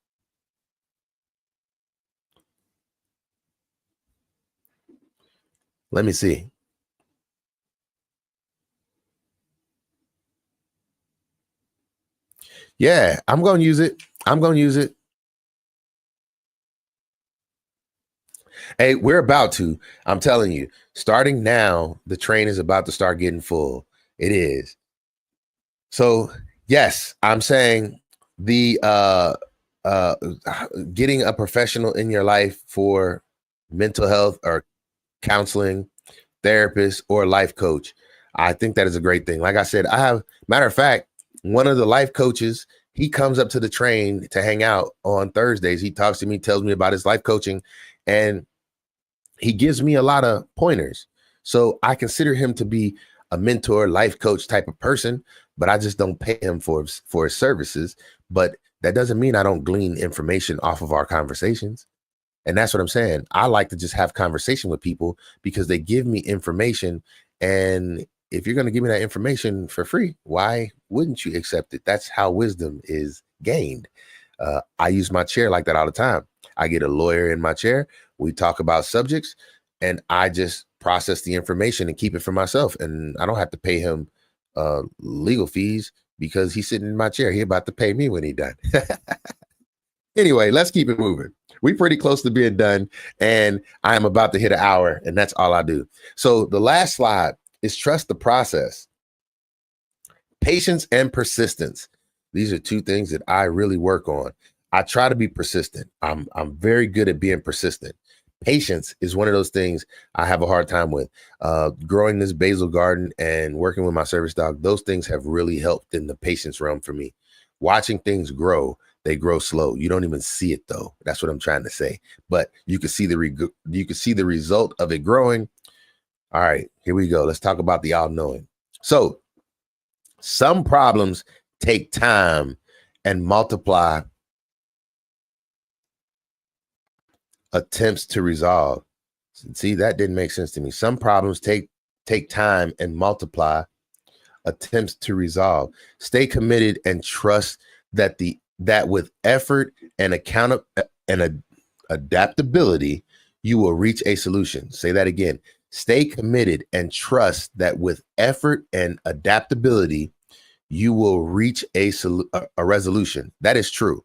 Let me see. Yeah, I'm going to use it. I'm going to use it. Hey, we're about to. I'm telling you, starting now, the train is about to start getting full. It is. So, yes, I'm saying the getting a professional in your life for mental health or counseling, therapist, or life coach. I think that is a great thing. Like I said, matter of fact, one of the life coaches, he comes up to the train to hang out on Thursdays. He talks to me, tells me about his life coaching, and he gives me a lot of pointers. So I consider him to be a mentor, life coach type of person, but I just don't pay him for his services. But that doesn't mean I don't glean information off of our conversations. And that's what I'm saying. I like to just have conversation with people because they give me information. And if you're going to give me that information for free, why wouldn't you accept it? That's how wisdom is gained. I use my chair like that all the time. I get a lawyer in my chair. We talk about subjects and I just process the information and keep it for myself. And I don't have to pay him legal fees because he's sitting in my chair. He about to pay me when he done. Anyway, let's keep it moving. We're pretty close to being done, and I am about to hit an hour, and that's all I do. So the last slide is trust the process. Patience and persistence. These are two things that I really work on. I try to be persistent. I'm very good at being persistent. Patience is one of those things I have a hard time with. Growing this basil garden and working with my service dog, those things have really helped in the patience realm for me. Watching things grow, they grow slow. You don't even see it though. That's what I'm trying to say. But you can see the result of it growing. All right, here we go. Let's talk about the all-knowing. So some problems take time and multiply attempts to resolve. See, that didn't make sense to me. Some problems take time and multiply attempts to resolve. Stay committed and trust that with effort and adaptability, you will reach a solution. Say that again. Stay committed and trust that with effort and adaptability, you will reach a resolution. That is true.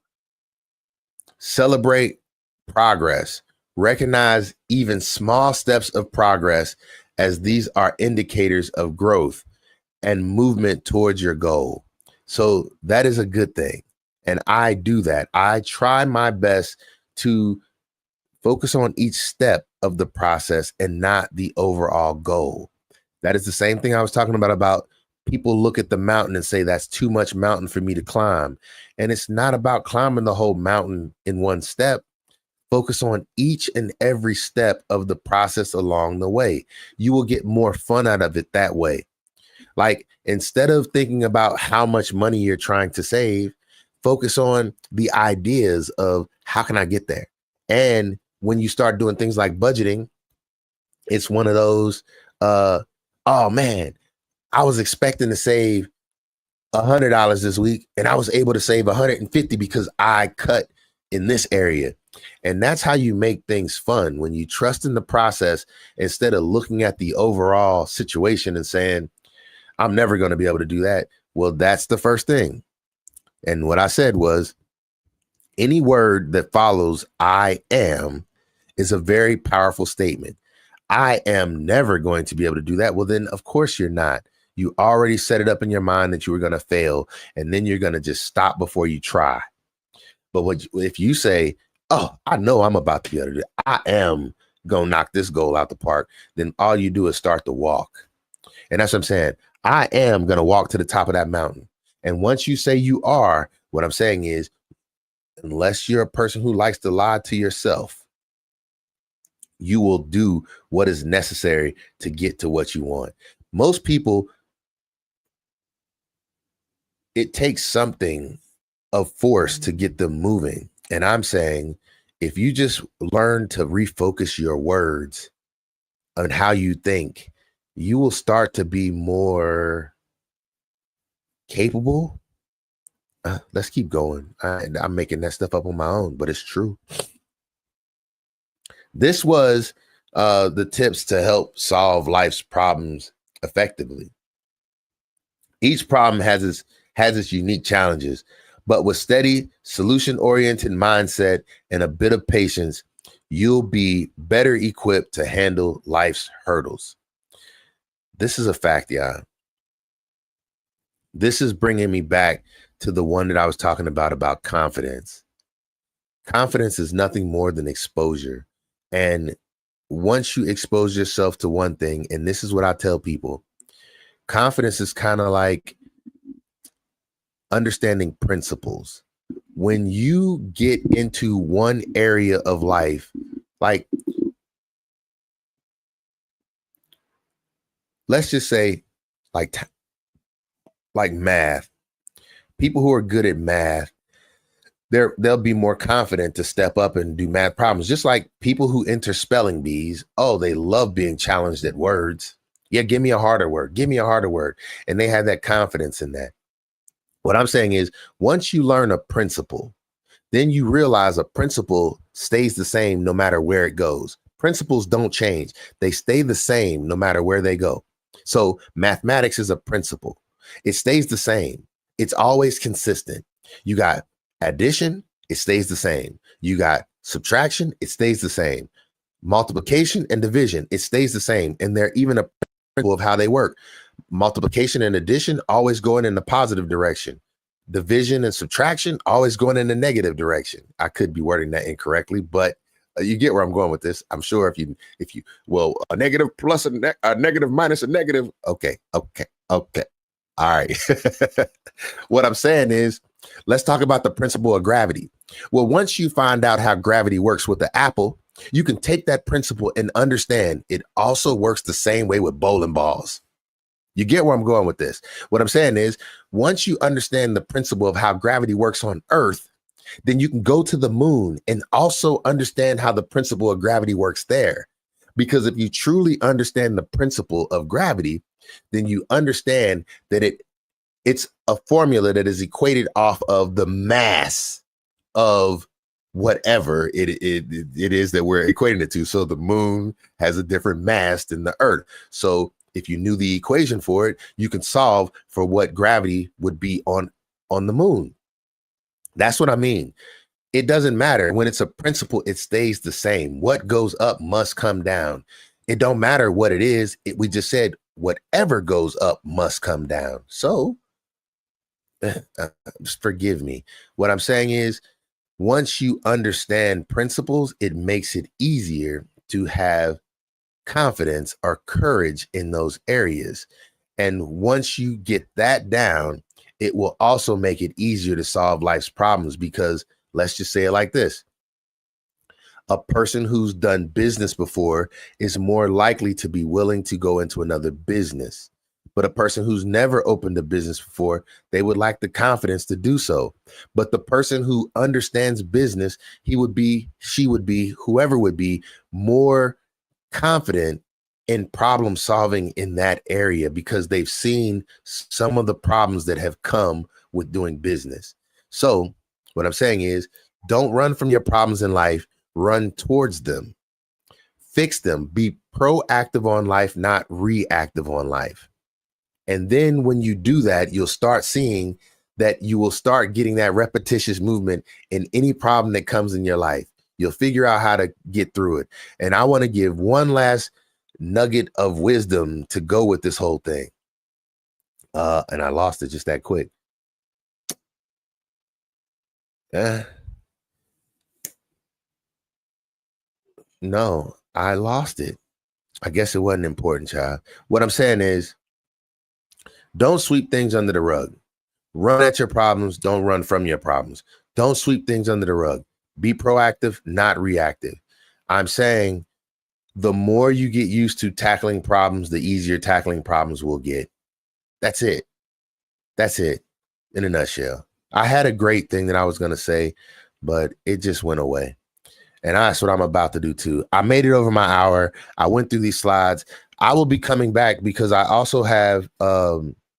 Celebrate progress. Recognize even small steps of progress, as these are indicators of growth and movement towards your goal. So that is a good thing. And I do that. I try my best to focus on each step of the process and not the overall goal. That is the same thing I was talking about people look at the mountain and say, that's too much mountain for me to climb. And it's not about climbing the whole mountain in one step. Focus on each and every step of the process along the way. You will get more fun out of it that way. Like, instead of thinking about how much money you're trying to save, focus on the ideas of how can I get there? And when you start doing things like budgeting, it's one of those, oh man, I was expecting to save $100 this week, and I was able to save 150 because I cut in this area. And that's how you make things fun, when you trust in the process instead of looking at the overall situation and saying, I'm never going to be able to do that. Well, that's the first thing. And what I said was, any word that follows I am is a very powerful statement. I am never going to be able to do that. Well, then of course you're not. You already set it up in your mind that you were going to fail, and then you're going to just stop before you try. But if you say, oh, I know I'm about to be able to do it, I am going to knock this goal out the park, then all you do is start to walk. And that's what I'm saying. I am going to walk to the top of that mountain. And once you say you are, what I'm saying is, unless you're a person who likes to lie to yourself, you will do what is necessary to get to what you want. Most people, it takes something of force to get them moving. And I'm saying, if you just learn to refocus your words on how you think, you will start to be more capable. Let's keep going. I'm making that stuff up on my own, but it's true. This was the tips to help solve life's problems effectively. Each problem has its unique challenges, but with steady, solution-oriented mindset and a bit of patience, you'll be better equipped to handle life's hurdles. This is a fact, y'all. This is bringing me back to the one that I was talking about confidence. Confidence is nothing more than exposure. And once you expose yourself to one thing, and this is what I tell people, confidence is kind of like understanding principles. When you get into one area of life, like, let's just say, like math, people who are good at math, they'll be more confident to step up and do math problems. Just like people who enter spelling bees, oh, they love being challenged at words. Yeah, give me a harder word. Give me a harder word. And they have that confidence in that. What I'm saying is, once you learn a principle, then you realize a principle stays the same no matter where it goes. Principles don't change. They stay the same no matter where they go. So mathematics is a principle. It stays the same. It's always consistent. You got addition, it stays the same. You got subtraction, it stays the same. Multiplication and division, it stays the same. And they're even a principle of how they work. Multiplication and addition always going in the positive direction. Division and subtraction always going in the negative direction. I could be wording that incorrectly, but you get where I'm going with this. I'm sure if you a negative plus a negative minus a negative. Okay. All right. What I'm saying is, let's talk about the principle of gravity. Well, once you find out how gravity works with the apple, you can take that principle and understand it also works the same way with bowling balls. You get where I'm going with this. What I'm saying is, once you understand the principle of how gravity works on Earth, then you can go to the moon and also understand how the principle of gravity works there. Because if you truly understand the principle of gravity, then you understand that it's a formula that is equated off of the mass of whatever it is that we're equating it to. So the moon has a different mass than the Earth. So If you knew the equation for it, you can solve for what gravity would be on the moon. That's what I mean. It doesn't matter. When it's a principle, it stays the same. What goes up must come down. It don't matter what it is. We just said whatever goes up must come down. So just forgive me. What I'm saying is, once you understand principles, it makes it easier to have confidence or courage in those areas. And once you get that down, it will also make it easier to solve life's problems, because let's just say it like this. A person who's done business before is more likely to be willing to go into another business. But a person who's never opened a business before, they would lack the confidence to do so. But the person who understands business, she would be, whoever would be more confident in problem solving in that area, because they've seen some of the problems that have come with doing business. So what I'm saying is, don't run from your problems in life, run towards them, fix them, be proactive on life, not reactive on life. And then when you do that, you'll start seeing that you will start getting that repetitious movement in any problem that comes in your life. You'll figure out how to get through it. And I want to give one last nugget of wisdom to go with this whole thing. And I lost it just that quick. No, I lost it. I guess it wasn't important, child. What I'm saying is, don't sweep things under the rug. Run at your problems. Don't run from your problems. Don't sweep things under the rug. Be proactive, not reactive. I'm saying the more you get used to tackling problems, the easier tackling problems will get. That's it. That's it in a nutshell. I had a great thing that I was going to say, but it just went away. And that's what I'm about to do too. I made it over my hour. I went through these slides. I will be coming back because I also have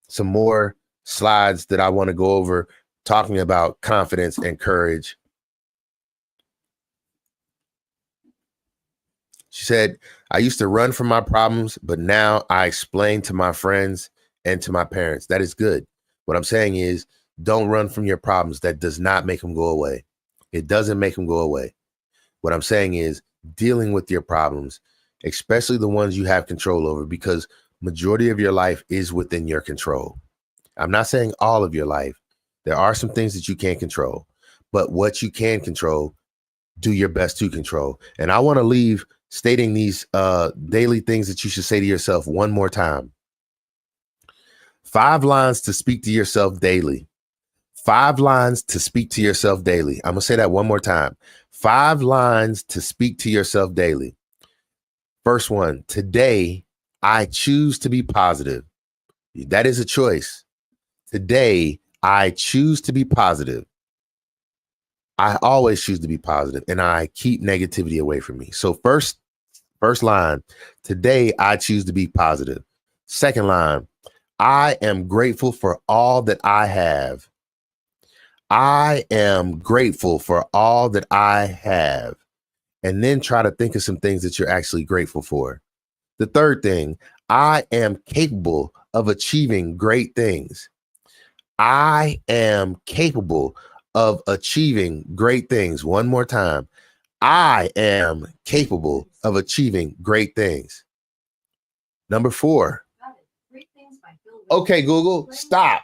some more slides that I want to go over, talking about confidence and courage. She said, I used to run from my problems, but now I explain to my friends and to my parents. That is good. What I'm saying is, don't run from your problems. That does not make them go away. It doesn't make them go away. What I'm saying is, dealing with your problems, especially the ones you have control over, because majority of your life is within your control. I'm not saying all of your life. There are some things that you can't control, but what you can control, do your best to control. And I want to leave stating these daily things that you should say to yourself one more time. 5 lines to speak to yourself daily. 5 lines to speak to yourself daily. I'm going to say that one more time. 5 lines to speak to yourself daily. First one, today I choose to be positive. That is a choice. Today I choose to be positive. I always choose to be positive, and I keep negativity away from me. So first line, today I choose to be positive. Second line, I am grateful for all that I have. I am grateful for all that I have. And then try to think of some things that you're actually grateful for. The third thing, I am capable of achieving great things. I am capable of achieving great things. One more time. I am capable of achieving great things. Number 4. Okay, Google, stop.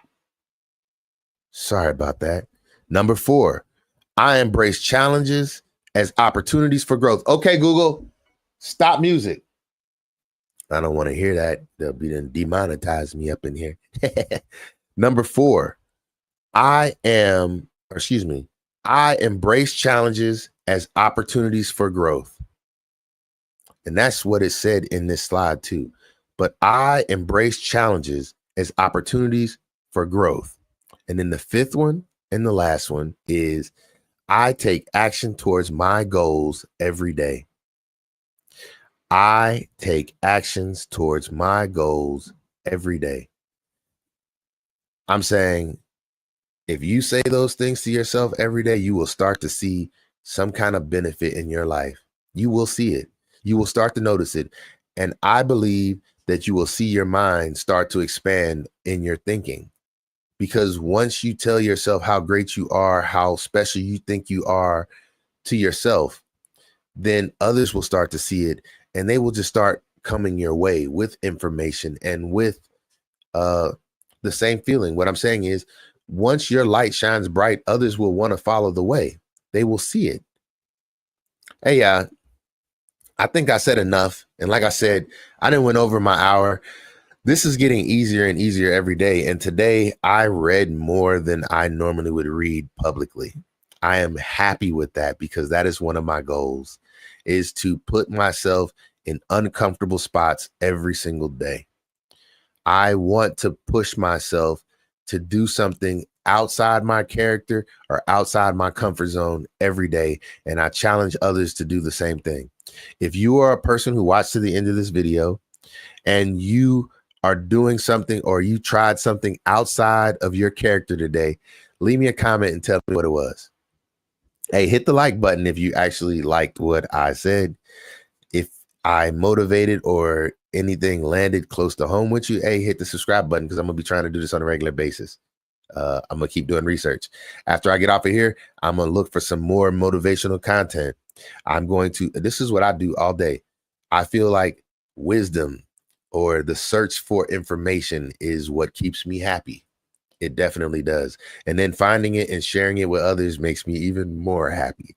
Sorry about that. Number 4, I embrace challenges as opportunities for growth. Okay, Google, stop music. I don't want to hear that. They'll be demonetize me up in here. Number 4, I embrace challenges as opportunities for growth. And that's what it said in this slide too. But I embrace challenges as opportunities for growth. And then the 5th one and the last one is, I take action towards my goals every day. I take actions towards my goals every day. I'm saying, if you say those things to yourself every day, you will start to see some kind of benefit in your life. You will see it. You will start to notice it. And I believe that you will see your mind start to expand in your thinking. Because once you tell yourself how great you are, how special you think you are to yourself, then others will start to see it, and they will just start coming your way with information and with the same feeling. What I'm saying is, once your light shines bright, others will want to follow the way. They will see it. Hey, I think I said enough. And like I said, I didn't went over my hour. This is getting easier and easier every day. And today I read more than I normally would read publicly. I am happy with that, because that is one of my goals, is to put myself in uncomfortable spots every single day. I want to push myself to do something outside my character or outside my comfort zone every day. And I challenge others to do the same thing. If you are a person who watched to the end of this video and you are doing something, or you tried something outside of your character today, leave me a comment and tell me what it was. Hey, hit the like button if you actually liked what I said. If I motivated or anything landed close to home with you, hey, hit the subscribe button, because I'm going to be trying to do this on a regular basis. I'm going to keep doing research. After I get off of here, I'm going to look for some more motivational content. This is what I do all day. I feel like wisdom or the search for information is what keeps me happy. It definitely does. And then finding it and sharing it with others makes me even more happy.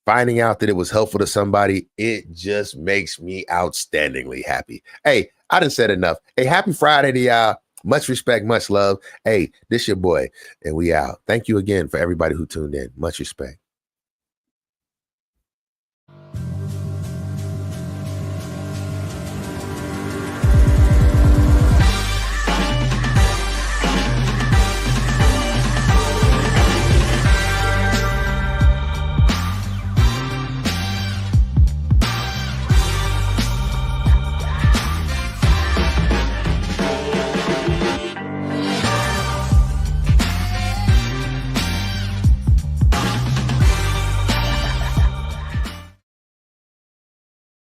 Finding out that it was helpful to somebody, it just makes me outstandingly happy. Hey, I done said enough. Hey, happy Friday to y'all. Much respect, much love. Hey, this your boy, and we out. Thank you again for everybody who tuned in. Much respect.